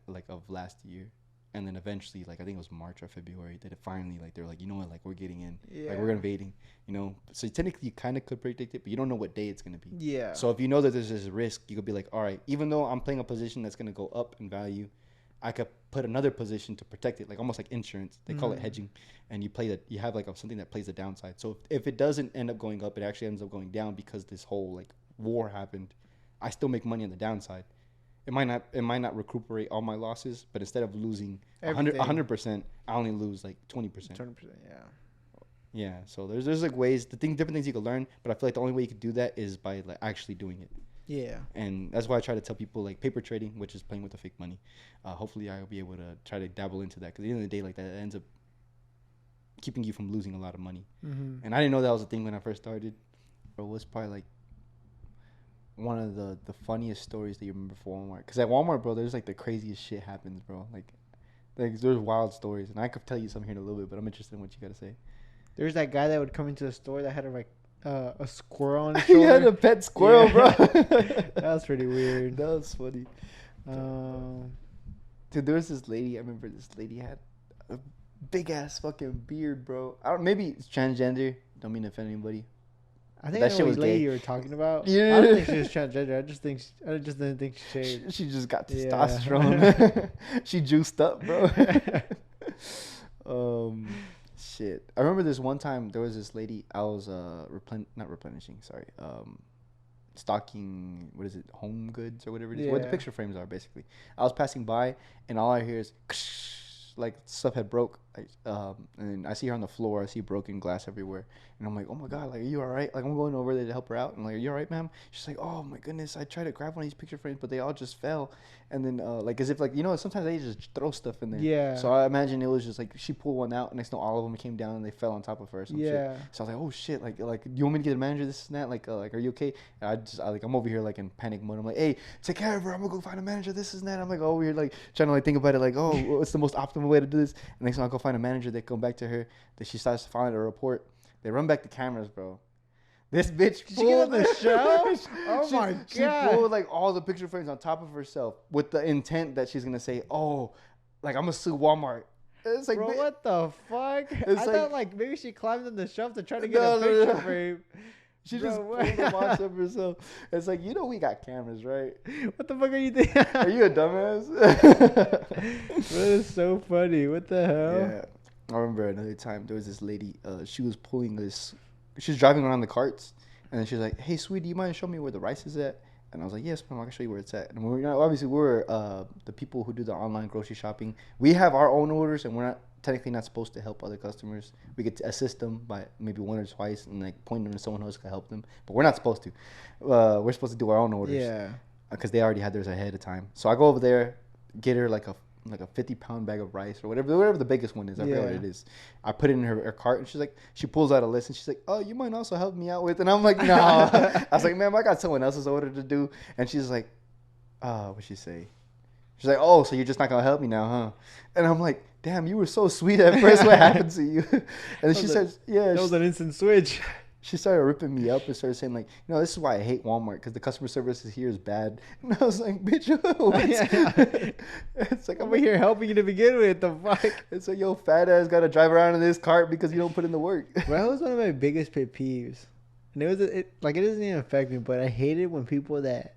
like of last year. And then eventually, like, I think it was March or February, that it finally, like, they're like, you know what, like, we're getting in. Yeah. Like, we're invading, you know. So technically, you kind of could predict it, but you don't know what day it's going to be. Yeah. So if you know that there's this risk, you could be like, all right, even though I'm playing a position that's going to go up in value, I could put another position to protect it, like almost like insurance. They call it hedging. And you have, like, something that plays the downside. So if it doesn't end up going up, it actually ends up going down because this whole, like, war happened. I still make money on the downside. It might not recuperate all my losses, but instead of losing 100%, I only lose like 20%. 20%, yeah. Yeah, so there's like ways, different things you can learn, but I feel like the only way you can do that is by like actually doing it. Yeah. And that's why I try to tell people like paper trading, which is playing with the fake money. Hopefully I'll be able to try to dabble into that, because at the end of the day, like, that ends up keeping you from losing a lot of money. And I didn't know that was a thing when I first started. It was probably like one of the funniest stories that you remember for Walmart. Because at Walmart, bro, there's like the craziest shit happens, bro. Like there's wild stories. And I could tell you some here in a little bit, but I'm interested in what you got to say. There's that guy that would come into the store that had a squirrel on his shoulder. He had a pet squirrel, bro. That was pretty weird. That was funny. Dude, there was this lady. I remember this lady had a big-ass fucking beard, bro. Maybe it's transgender. Don't mean to offend anybody. I think that shit was lady you were talking about. Yeah. I don't think she was transgender. I just didn't think she shaved. She just got testosterone. She juiced up, bro. Shit. I remember this one time there was this lady. I was not replenishing. Sorry. Stocking. What is it? Home goods or whatever it is. Yeah. What the picture frames are, basically. I was passing by and all I hear is like stuff had broke. And I see her on the floor. I see broken glass everywhere. And I'm like, oh my God, like, are you all right? Like, I'm going over there to help her out. And I'm like, are you all right, ma'am? She's like, oh my goodness, I tried to grab one of these picture frames, but they all just fell. And then, like, as if, like, you know, sometimes they just throw stuff in there. Yeah. So I imagine it was just like she pulled one out, and next to all of them came down and they fell on top of her or some shit. So I was like, oh shit, like, you want me to get a manager, this and that? Like, are you okay? And I'm over here, like, in panic mode. I'm like, hey, take care of her. I'm gonna go find a manager, this and that. I'm like, over here, like, trying to, like, think about it, like, oh, what's the most optimal way to do this? And next time I go find a manager, they come back to her, that she starts filing a report They run back the cameras, bro. This bitch Did she get on the show? Oh she, my god! She pulled like all the picture frames on top of herself with the intent that she's gonna say, "Oh, like I'm gonna sue Walmart." It's like, bro, what the fuck? It's I like- thought like maybe she climbed on the shelf to try to get No, a no, picture no. frame. She Bro, just what? pulled them on top of herself. It's like, we got cameras, right? What the fuck are you thinking? Are you a dumbass? Bro, that's so funny. What the hell? Yeah. I remember another time there was this lady. She was pulling this. She was driving around the carts, and then she was like, "Hey, sweetie, do you mind showing me where the rice is at?" And I was like, "Yes, ma'am. I can show you where it's at." And obviously we're the people who do the online grocery shopping. We have our own orders, and we're not technically not supposed to help other customers. We get to assist them by maybe one or twice, and like point them to someone else who can help them. But we're not supposed to. We're supposed to do our own orders. Yeah. Because they already had theirs ahead of time. So I go over there, get her like a 50-pound bag of rice or whatever the biggest one is. I forget what it is. I put it in her cart, and she pulls out a list, and she's like, "Oh, you might also help me out with." And I'm like, "No." I was like, "Ma'am, I got someone else's order to do." And she's like, what'd she say? She's like, "Oh, so you're just not gonna help me now, huh?" And I'm like, "Damn, you were so sweet at first. What happened to you?" And then she says, "Yeah." That was an instant switch. She started ripping me up and started saying like, "This is why I hate Walmart, because the customer service here is bad." And I was like, "Bitch, what?" It's like, I'm over here helping you to begin with. The fuck? It's like, yo, fat ass got to drive around in this cart because you don't put in the work. Bro, that was one of my biggest pet peeves. And it doesn't even affect me, but I hated when people that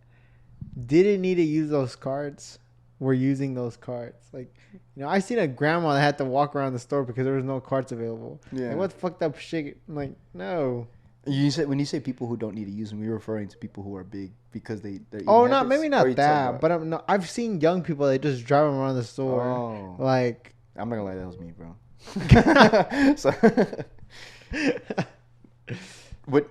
didn't need to use those carts were using those carts. Like, I seen a grandma that had to walk around the store because there was no carts available. Yeah. Like, what fucked up shit? I'm like, no. When you say people who don't need to use them, you're referring to people who are big because they're Oh, maybe not that, but I've seen young people that just drive around the store. Oh. Like, I'm not gonna lie, that was me, bro. So, but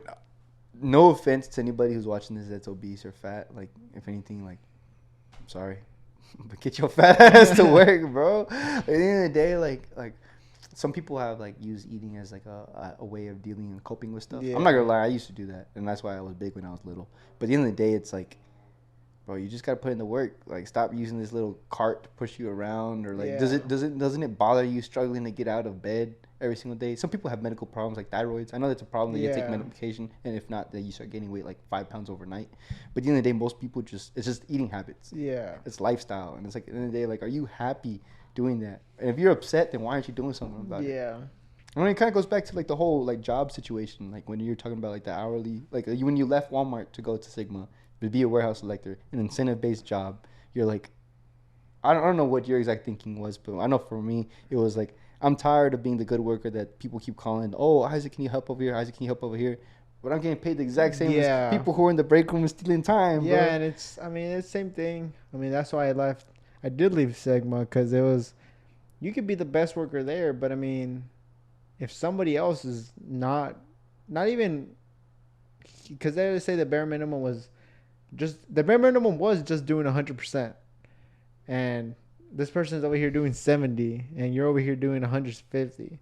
no offense to anybody who's watching this that's obese or fat. Like, if anything, like, I'm sorry, but get your fat ass to work, bro. At the end of the day, like some people have like used eating as like a way of dealing and coping with stuff. Yeah. I'm not gonna lie, I used to do that, and that's why I was big when I was little. But at the end of the day, it's like, bro, you just gotta put in the work. Like, stop using this little cart to push you around, or like, Yeah. doesn't it bother you struggling to get out of bed every single day? Some people have medical problems like thyroids. I know that's a problem that you take medication, and if not, that you start gaining weight like 5 pounds overnight. But at the end of the day, most people it's just eating habits. yeah. It's lifestyle, and it's like at the end of the day, like, are you happy doing that? And if you're upset, then why aren't you doing something about it? Yeah. I mean, it kind of goes back to like the whole like job situation, like when you're talking about like the hourly, like when you left Walmart to go to Sigma to be a warehouse selector, an incentive-based job. You're like, I don't know what your exact thinking was, but I know for me it was like, I'm tired of being the good worker that people keep calling. "Oh, Isaac, can you help over here? Isaac, can you help over here?" But I'm getting paid the exact same as people who are in the break room stealing time. Yeah, bro. and it's the same thing. That's why I left. I did leave Sigma because it was, you could be the best worker there, but if somebody else is not even, because they say the bare minimum was just doing 100%, and this person's over here doing 70, and you're over here doing 150,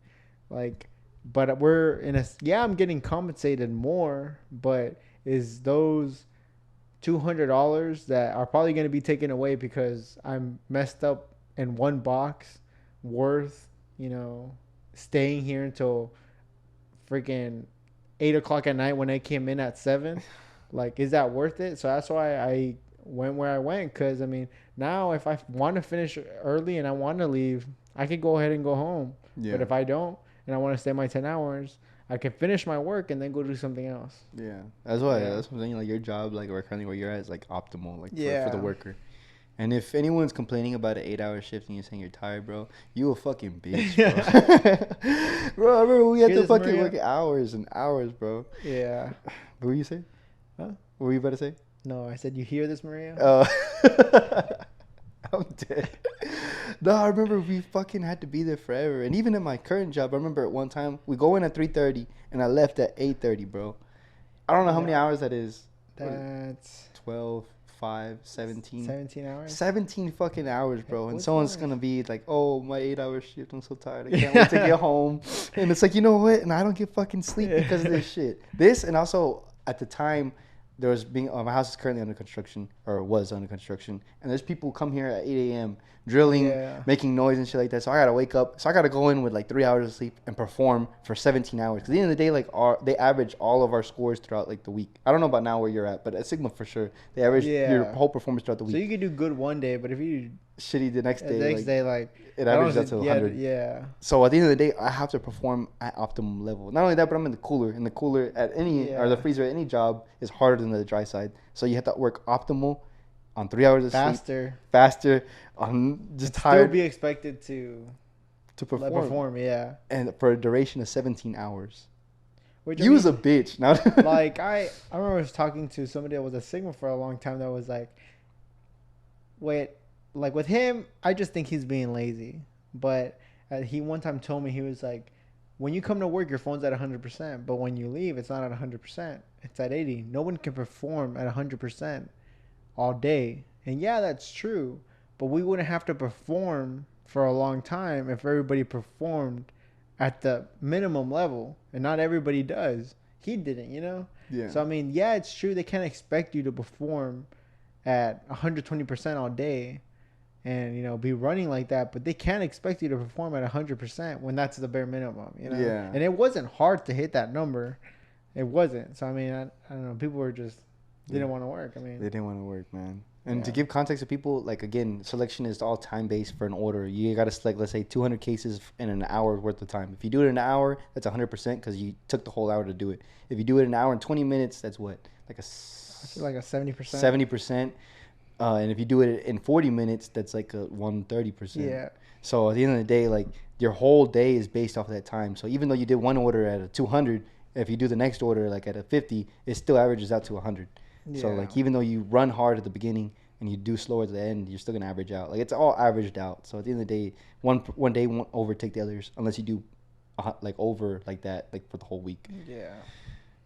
like. But I'm getting compensated more, but is those $200 that are probably going to be taken away because I'm messed up in one box worth, staying here until freaking 8 o'clock at night when I came in at 7? Like, is that worth it? So that's why I went where I went. Because, now if I want to finish early and I want to leave, I could go ahead and go home. Yeah. But if I don't, and I want to stay my 10 hours, I can finish my work and then go do something else. Yeah, that's why. Yeah. That's what I'm saying. Like, your job, like, or currently where you're at, is like optimal, like for the worker. And if anyone's complaining about an 8-hour shift and you're saying you're tired, bro, you a fucking bitch, bro. Bro, I remember we had to fucking work hours and hours, bro. Yeah. What were you saying? Huh? What were you about to say? No, I said, you hear this, Maria? I'm dead. No, I remember we fucking had to be there forever. And even at my current job, I remember at one time we go in at 3:30 and I left at 8:30, bro. I don't know how many hours that is. That's 12, 5, 17. 17 hours? 17 fucking hours, bro. And What's someone's that? going to be like, "Oh, my 8-hour shift. I'm so tired. I can't wait to get home." And it's like, you know what? And I don't get fucking sleep because of this shit. This, and also at the time, there was being my house is currently under construction or was under construction, and there's people who come here at 8 a.m. drilling, Yeah. making noise and shit like that. So I gotta wake up. So I gotta go in with like 3 hours of sleep and perform for 17 hours. Because at the end of the day, like they average all of our scores throughout like the week. I don't know about now where you're at, but at Sigma for sure, they average your Yeah. whole performance throughout the So week. you could do good one day, but if you Shitty the next the day, next like, day, like it I don't averages out to yeah, 100. yeah, So at the end of the day, I have to perform at optimum level. Not only that, but I'm in the cooler. And the cooler at any or the Yeah. freezer at any job is harder than the dry side. So you have to work optimal on 3 hours of sleep, faster. faster, on just Still tired be expected to to let perform, perform, yeah. and for a duration of 17 hours. Which You was a bitch. Now, like I remember I was talking to somebody that was a Sigma for a long time that was like, wait, like with him, I just think he's being lazy. But he one time told me he was like, when you come to work, your phone's at 100%, but when you leave, it's not at 100%. It's at 80. No one can perform at 100% all day. And yeah, that's true. But we wouldn't have to perform for a long time if everybody performed at the minimum level. And not everybody does. He didn't, you know? yeah, So, I mean, yeah, it's true. They can't expect you to perform at 120% all day and, you know, be running like that. But they can't expect you to perform at 100% when that's the bare minimum, you know? Yeah. And it wasn't hard to hit that number. It wasn't. So, I mean, I don't know. People were just didn't want to work. I mean, they didn't want to work, man. And to Yeah. give context to people, like again, selection is all time based for an order. You got to select, let's say, 200 cases in an hour worth of time. If you do it in an hour, that's 100% because you took the whole hour to do it. If you do it in an hour and 20 minutes, that's what? Like it's like a 70%. 70%. And if you do it in 40 minutes, that's like a 130%. Yeah. So at the end of the day, like your whole day is based off of that time. So even though you did one order at a 200, if you do the next order like at a 50, it still averages out to 100. So Yeah. like even though you run hard at the beginning and you do slower at the end, you're still gonna average out. Like it's all averaged out. So at the end of the day, one day won't overtake the others unless you do like over like that like for the whole week. Yeah.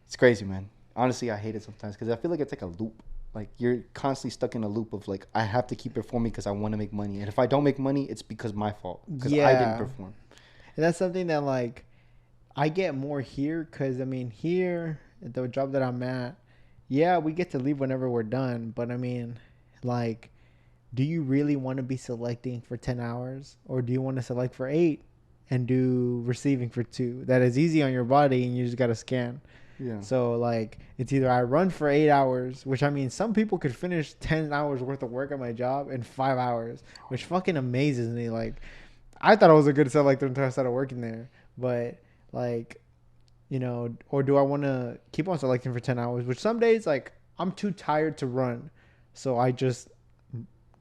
It's crazy, man. Honestly, I hate it sometimes because I feel like it's like a loop. Like you're constantly stuck in a loop of like I have to keep performing because I want to make money, and if I don't make money, it's because my fault because I Yeah. didn't perform. And that's something that like I get more here because I mean here at the job that I'm at, yeah, we get to leave whenever we're done. But I mean, like, do you really want to be selecting for 10 hours or do you want to select for 8 and do receiving for 2? That is easy on your body and you just got to scan. Yeah. So like it's either I run for 8 hours, which I mean some people could finish 10 hours worth of work at my job in 5 hours, which fucking amazes me. Like I thought I was a good selector until I started working there, but like, you know, or do I want to keep on selecting for 10 hours, which some days like I'm too tired to run, so I just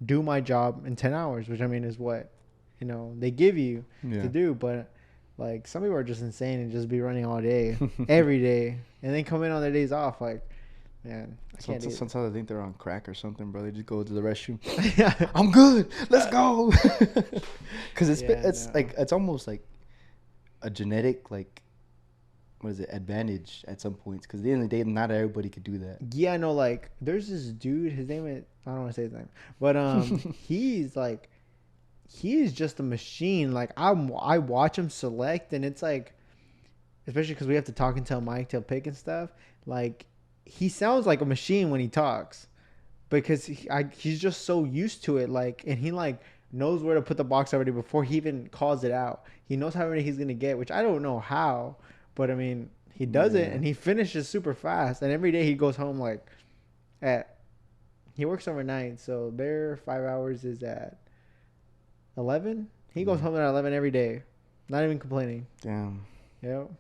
do my job in 10 hours, which I mean is what, you know, they give you Yeah. to do. But like some people are just insane and just be running all day, every day, and then come in on their days off. Like, man, I can't do it. Sometimes I think they're on crack or something, bro. They just go to the restroom. Yeah. I'm good. Let's go. Because it's Yeah, it's no. like it's almost like a genetic like what is it advantage at some points. Because at the end of the day, not everybody could do that. Yeah, no, like there's this dude. His name is I don't want to say his name, but he's like he's just a machine. Like I watch him select, and it's like, especially because we have to talk and tell Mike to pick and stuff. Like he sounds like a machine when he talks, because he's just so used to it. Like, and he like knows where to put the box already before he even calls it out. He knows how many he's gonna get, which I don't know how, but I mean he does it, Yeah. and he finishes super fast. And every day he goes home like he works overnight, so their 5 hours is at 11. He goes Yeah. home at 11 every day, not even complaining. Damn, Yep.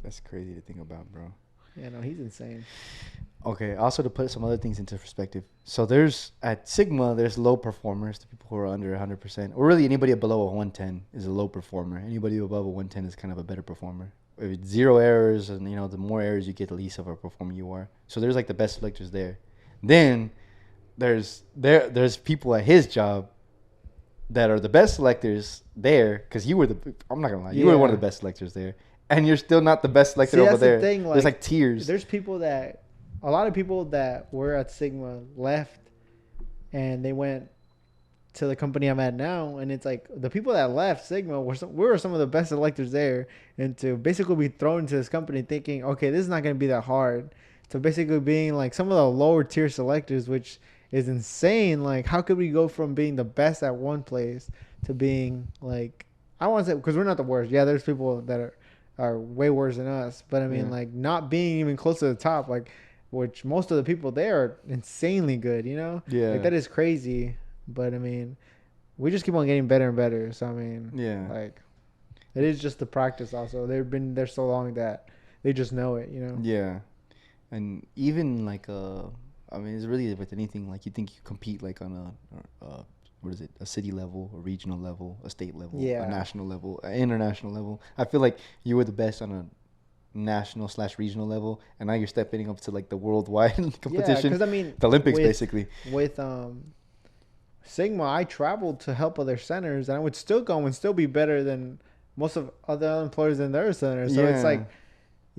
that's crazy to think about, bro. Yeah, no, he's insane. Okay, also to put some other things into perspective. So there's at Sigma, there's low performers, the people who are under 100%, or really anybody below a 110 is a low performer. Anybody above a 110 is kind of a better performer. If it's 0 errors, and you know the more errors you get, the least of a performer you are. So there's like the best selectors there. Then there's people at his job that are the best selectors there because you were I'm not gonna lie, you were one of the best selectors there, and you're still not the best selector See, over that's the there. thing, There's like tiers. There's a lot of people that were at Sigma left, and they went to the company I'm at now, and it's like the people that left Sigma we were some of the best selectors there, and to basically be thrown into this company thinking, okay, this is not going to be that hard, to basically being like some of the lower tier selectors, which is insane. Like, how could we go from being the best at one place to being like, I want to say, because we're not the worst. Yeah, there's people that are way worse than us, but I mean, Yeah. like, not being even close to the top, like, which most of the people there are insanely good. Like, Yeah. that is crazy. But I mean, we just keep on getting better and better. So I mean, Yeah. like, it is just the practice. Also, they've been there so long that they just know it. Yeah. And even like I mean, it's really with anything like you think you compete like on what is it? A city level, a regional level, a state level, a Yeah. national level, an international level. I feel like you were the best on a national/regional level, and now you're stepping up to like the worldwide Yeah, competition, because I mean, the Olympics, with basically. with Sigma, I traveled to help other centers, and I would still go and still be better than most of other employers in their centers. So it's Yeah,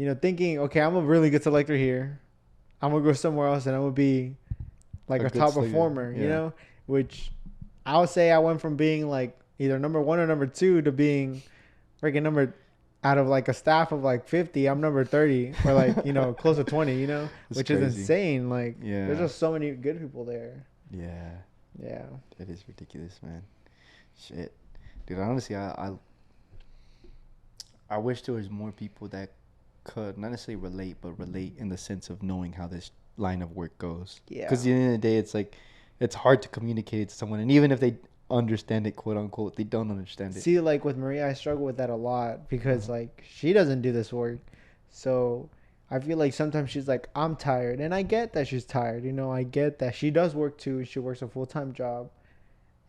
like, thinking, okay, I'm a really good selector here. I'm gonna go somewhere else, and I'm gonna be like a a good top slugger. performer. Yeah, Which I would say I went from being like either number one or number two to being freaking number out of like a staff of like 50. I'm number 30 or like close to 20. it's Which is crazy. insane. Like there's Yeah, just so many good people there. yeah, Yeah. that is ridiculous, man. Shit, dude. Honestly, I wish there was more people that could not necessarily relate, but relate in the sense of knowing how this line of work goes. Yeah. Because at the end of the day, it's like it's hard to communicate it to someone, and even if they understand it, quote unquote, they don't understand it. See, like with Maria, I struggle with that a lot because like she doesn't do this work, so I feel like sometimes she's like, I'm tired, and I get that she's tired. I get that she does work too. She works a full time job,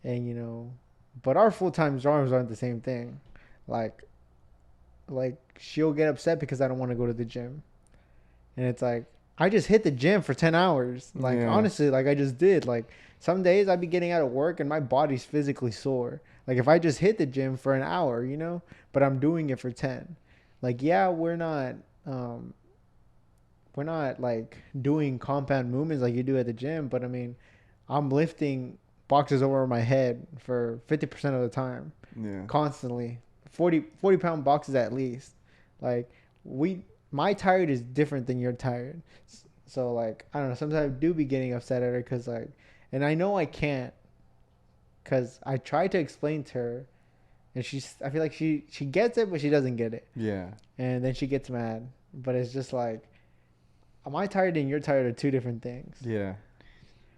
and but our full time jobs aren't the same thing. Like, she'll get upset because I don't want to go to the gym, and it's like I just hit the gym for 10 hours. Like Yeah, honestly, like I just did. Like some days I'd be getting out of work and my body's physically sore. Like if I just hit the gym for an hour, but I'm doing it for 10. Like yeah, um we're not like doing compound movements like you do at the gym, but I mean, I'm lifting boxes over my head for 50% of the time yeah, constantly. 40 pound boxes at least. Like we my tired is different than your tired. So like I don't know, sometimes I do be getting upset at her because like, and I know I can't because I try to explain to her, and I feel like she gets it but she doesn't get it, yeah, and then she gets mad. But it's just like, my tired and your tired are two different things. yeah.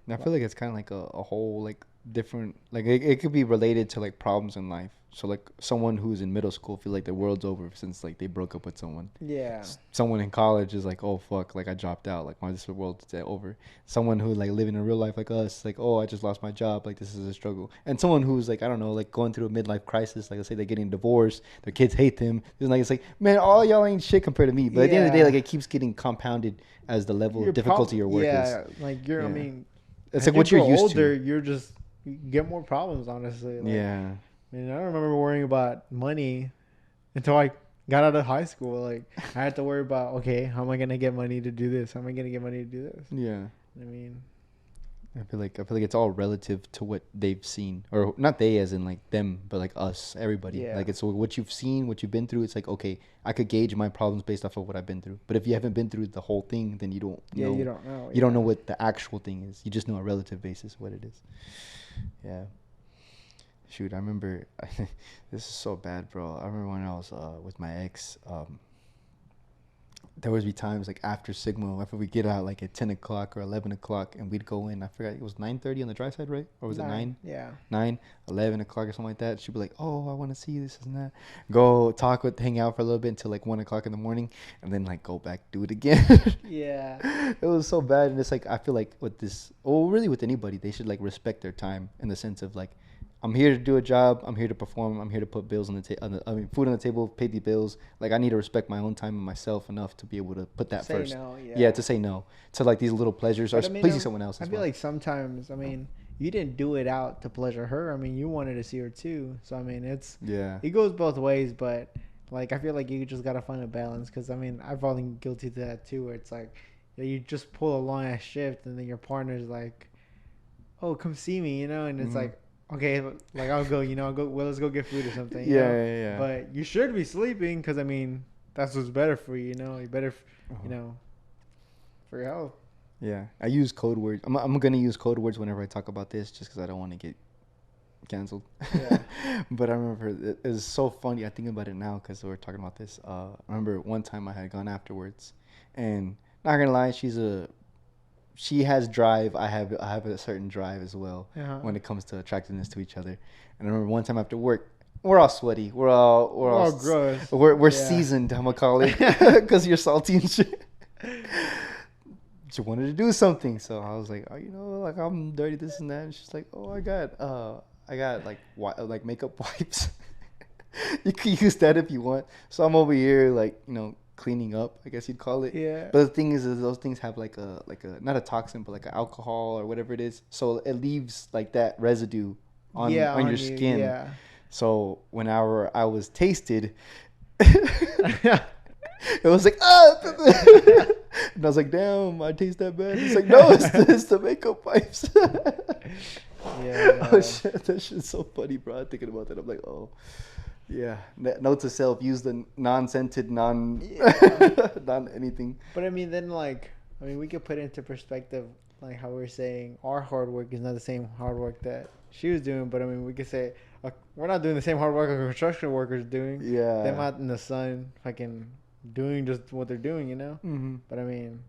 And I feel like it's kind of like a whole like different like it could be related to like problems in life. So like someone who's in middle school feel like their world's over since like they broke up with someone. Yeah. Someone in college is like, oh fuck, like I dropped out, like my this world's over. Someone who like living in real life like us, like oh I just lost my job, like this is a struggle. And someone who's like I don't know, like going through a midlife crisis, like let's say they're getting divorced, their kids hate them. It's like man, all y'all ain't shit compared to me. But at the end of the day, Yeah. like it keeps getting compounded as the level Your of difficulty your work is. Yeah, like I Yeah. mean, It's as like you what you're grow used older, to. you get more problems. Honestly, like, Yeah. I mean, I don't remember worrying about money until I got out of high school. Like I had to worry about, okay, how am I gonna get money to do this? How am I gonna get money to do this? Yeah. I mean, I feel like it's all relative to what they've seen, or not they as in like them, but like us, everybody. Yeah. Like it's what you've seen, what you've been through. It's like okay, I could gauge my problems based off of what I've been through. But if you haven't been through the whole thing, then you don't yeah, know. you don't know. You don't know what the actual thing is. You just know a relative basis what it is. Yeah. Shoot, I remember. This is so bad, bro. I remember when I was with my ex. There would be times like after Sigma, after we get out like at 10 o'clock or 11 o'clock, and we'd go in. I forgot, it was 9:30 on the dry side, right? Or was it 9? Yeah. 9, 11 o'clock or something like that. She'd be like, oh, I want to see this and that. Go talk hang out for a little bit until like 1 o'clock in the morning, and then like go back, do it again. Yeah. It was so bad. And it's like, I feel like with this, well, really with anybody, they should like respect their time in the sense of like, I'm here to do a job. I'm here to perform. I'm here to put bills on the table. I mean, food on the table, pay the bills. Like, I need to respect my own time and myself enough to be able to put that Say first. no, yeah. Yeah, to say no to like these little pleasures or But I mean, pleasing someone else. I As feel well. like sometimes, I mean, you didn't do it out to pleasure her. I mean, you wanted to see her too. So I mean, Yeah. it goes both ways. But like, I feel like you just gotta find a balance. Because I mean, I've fallen guilty to that too. Where it's like, you just pull a long ass shift, and then your partner's like, "Oh, come see me," and it's Mhm. like, okay, like I'll go. I'll go. Well, let's go get food or something. Yeah, yeah, yeah. But you should be sleeping because I mean, that's what's better for you. You better, Uh-huh. you know, for your health. Yeah, I use code words. I'm gonna use code words whenever I talk about this, just because I don't want to get canceled. Yeah. But I remember it was so funny. I think about it now because we were talking about this. I remember one time I had gone afterwards, and not gonna lie, she has drive. I have a certain drive as well when it comes to attractiveness to each other. And I remember one time after work, we're all sweaty. We're all gross. We're seasoned. I'm gonna call it because you're salty and shit. She wanted to do something, so I was like, oh, like I'm dirty, this and that. And she's like, oh, I got like makeup wipes. You can use that if you want. So I'm over here like cleaning up, I guess you'd call it. Yeah. But the thing is those things have like a not a toxin, but like an alcohol or whatever it is. So it leaves like that residue on your skin. Yeah. So when I was tasted, it was like and I was like, damn, I taste that bad. It's like, no, it's the makeup wipes. Yeah. Oh shit, that shit's so funny, bro. I'm thinking about that. I'm like, oh. Yeah, note to self: use the non-scented, non anything. But I mean, then we could put it into perspective, like how we're saying our hard work is not the same hard work that she was doing. But I mean, we could say we're not doing the same hard work a construction worker's doing. Yeah, them out in the sun, fucking doing just what they're doing, Mm-hmm. But I mean,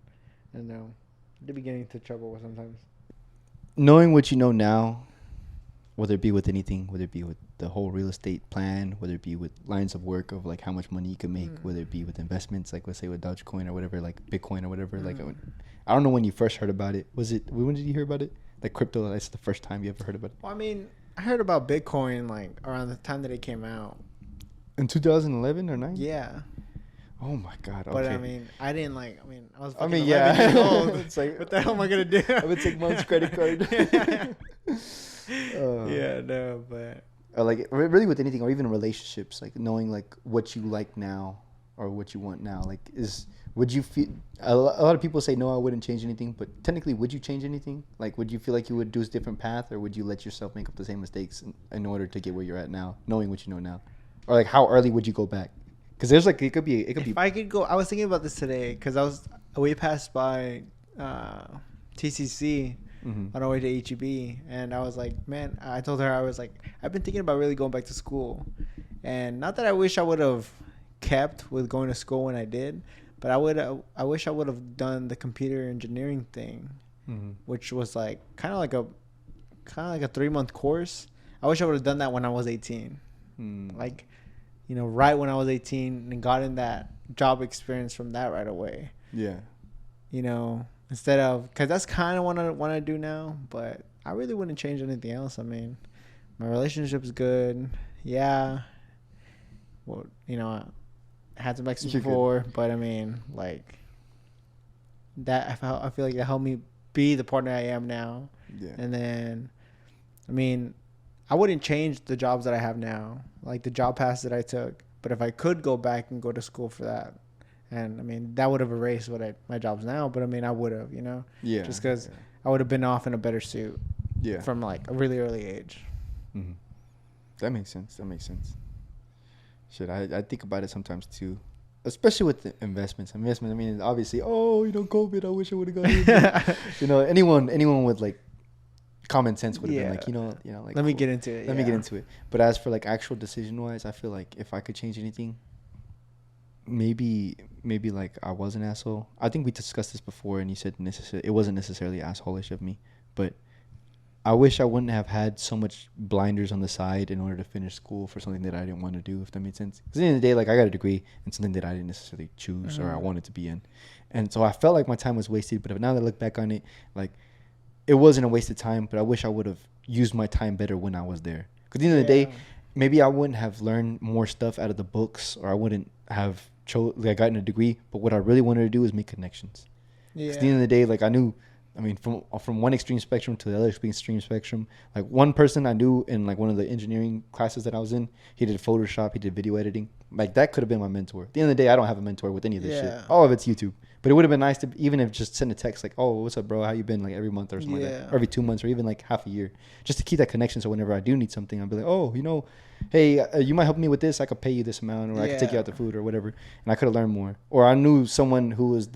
I don't know, they'd be getting into trouble with sometimes. Knowing what you know now, whether it be with anything, whether it be with the whole real estate plan, whether it be with lines of work of like how much money you can make, whether it be with investments, like let's say with Dogecoin or whatever, like Bitcoin or whatever. Like I don't know when you first heard about it. When did you hear about it? Like crypto, that's the first time you ever heard about it? Well, I mean, I heard about Bitcoin like around the time that it came out. In 2011 or 9? Yeah. Oh my god! Okay. But I mean, I was. Fucking yeah. years old. It's like, what the hell am I gonna do? I would take mom's credit card. Yeah, no, but like really with anything, or even relationships, like knowing like what you like now or what you want now. Like, would you feel? A lot of people say no, I wouldn't change anything. But technically, would you change anything? Like, would you feel like you would do a different path, or would you let yourself make up the same mistakes in order to get where you're at now, knowing what you know now, or like how early would you go back? Because there's like it could be. If I could go, I was thinking about this today because we passed by TCC on our way to HEB, and I was like, man, I told her I was like, I've been thinking about really going back to school, and not that I wish I would have kept with going to school when I did, but I wish I would have done the computer engineering thing, which was like kind of like a 3-month course. I wish I would have done that when I was 18, like. Right when I was 18 and gotten that job experience from that right away. Yeah. Instead of, because that's kind of what I want to do now, but I really wouldn't change anything else. I mean, my relationship's good. Yeah. Well, I had some exes before, but I mean, like, that, I feel like it helped me be the partner I am now. Yeah. And then, I mean, I wouldn't change the jobs that I have now, like the job paths that I took. But if I could go back and go to school for that, and I mean, that would have erased my jobs now. But I mean, I would have, Yeah. just because I would have been off in a better suit. Yeah. From like a really early age. Mm-hmm. That makes sense. Shit, I think about it sometimes too, especially with the investments. I mean, obviously, COVID. I wish I would have gone. Anyone with like common sense would have been like, like, let me get into it. Let me get into it. But as for like actual decision wise, I feel like if I could change anything, maybe like I was an asshole. I think we discussed this before, and you said it wasn't necessarily asshole-ish of me, but I wish I wouldn't have had so much blinders on the side in order to finish school for something that I didn't want to do, if that made sense. Because at the end of the day, like, I got a degree in something that I didn't necessarily choose or I wanted to be in. And so I felt like my time was wasted, but now that I look back on it, like, it wasn't a wasted time, but I wish I would have used my time better when I was there. Because at the end of the day, maybe I wouldn't have learned more stuff out of the books, or I wouldn't have gotten a degree, but what I really wanted to do was make connections. Because at the end of the day, like, from one extreme spectrum to the other extreme spectrum, like, one person I knew in like one of the engineering classes that I was in, he did Photoshop, he did video editing. Like, that could have been my mentor. At the end of the day, I don't have a mentor with any of this shit. All of it's YouTube. But it would have been nice to, even if just send a text like, oh, what's up, bro? How you been? Like, every month or something like that. Or every 2 months, or even like half a year. Just to keep that connection, so whenever I do need something, I'll be like, oh, hey, you might help me with this. I could pay you this amount, or I could take you out to food or whatever. And I could have learned more. Or I knew someone who was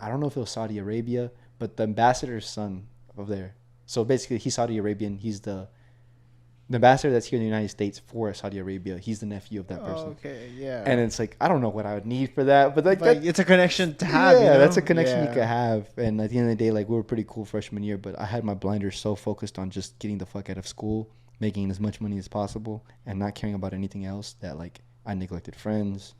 I don't know if it was Saudi Arabia, but the ambassador's son of there. So basically, he's Saudi Arabian. He's the ambassador that's here in the United States for Saudi Arabia. He's the nephew of that person. Okay, yeah. And it's like, I don't know what I would need for that, but like that, it's a connection to have. yeah, you know? that's a connection you could have. And at the end of the day, like, we were pretty cool freshman year, but I had my blinders so focused on just getting the fuck out of school, making as much money as possible, and not caring about anything else that, like, I neglected friends.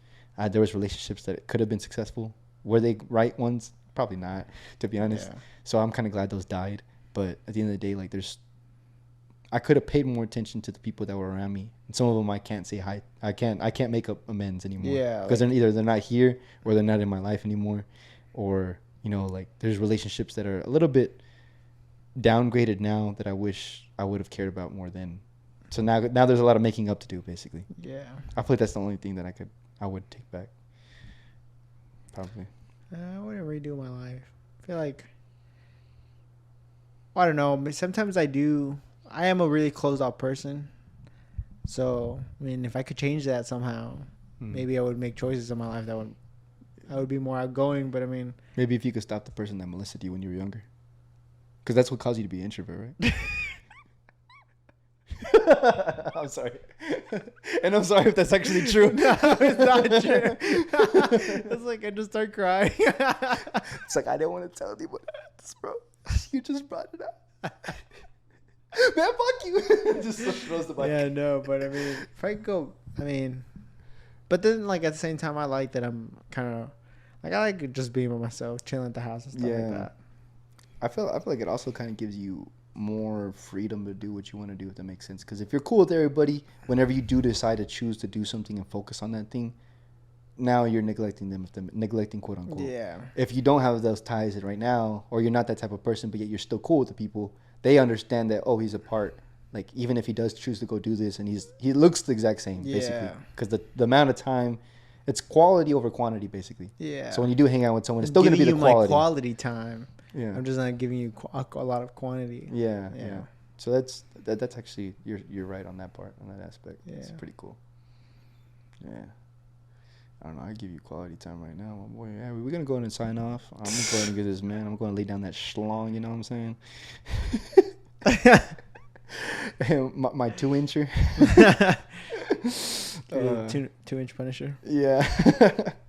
There was relationships that could have been successful. Were they right ones? Probably not, to be honest. Yeah. So I'm kind of glad those died. But at the end of the day, like, I could have paid more attention to the people that were around me. And some of them I can't say hi. I can't make up amends anymore. Yeah. Because they're not here, or they're not in my life anymore. Or, you know, like, there's relationships that are a little bit downgraded now that I wish I would have cared about more then. So now there's a lot of making up to do, basically. Yeah. I feel like that's the only thing that I would take back. Probably. I wouldn't redo my life. I feel like, I don't know. Sometimes I do. I am a really closed off person. So, I mean, if I could change that somehow, maybe I would make choices in my life that I would be more outgoing. But I mean, maybe if you could stop the person that molested you when you were younger, because that's what caused you to be an introvert, right? I'm sorry. And I'm sorry if that's actually true. No, it's not true. It's like I just start crying. It's like, I didn't want to tell you, but this, bro, you just brought it up. Man, fuck you. Just throws the mic. Yeah, no, but I mean, if I go, I mean, but then, like, at the same time, I like that I'm kind of, like, I like just being with myself, chilling at the house and stuff like that. I feel like it also kind of gives you more freedom to do what you want to do, if that makes sense. Because if you're cool with everybody, whenever you do decide to choose to do something and focus on that thing, now you're neglecting quote unquote. Yeah. If you don't have those ties right now, or you're not that type of person, but yet you're still cool with the people, they understand that, oh, he's a part. Like, even if he does choose to go do this, and he looks the exact same, basically. Because the amount of time, it's quality over quantity, basically. Yeah. So when you do hang out with someone, it's still going to be the quality. My quality time. Yeah. I'm just not giving you a lot of quantity. Yeah. So that's actually, you're right on that part, on that aspect. Yeah. It's pretty cool. Yeah. I don't know. I give you quality time right now, my boy. Yeah, we're gonna go ahead and sign off. I'm gonna go ahead and get this, man. I'm gonna lay down that schlong. You know what I'm saying? my 2-incher. 2-inch Punisher. Yeah.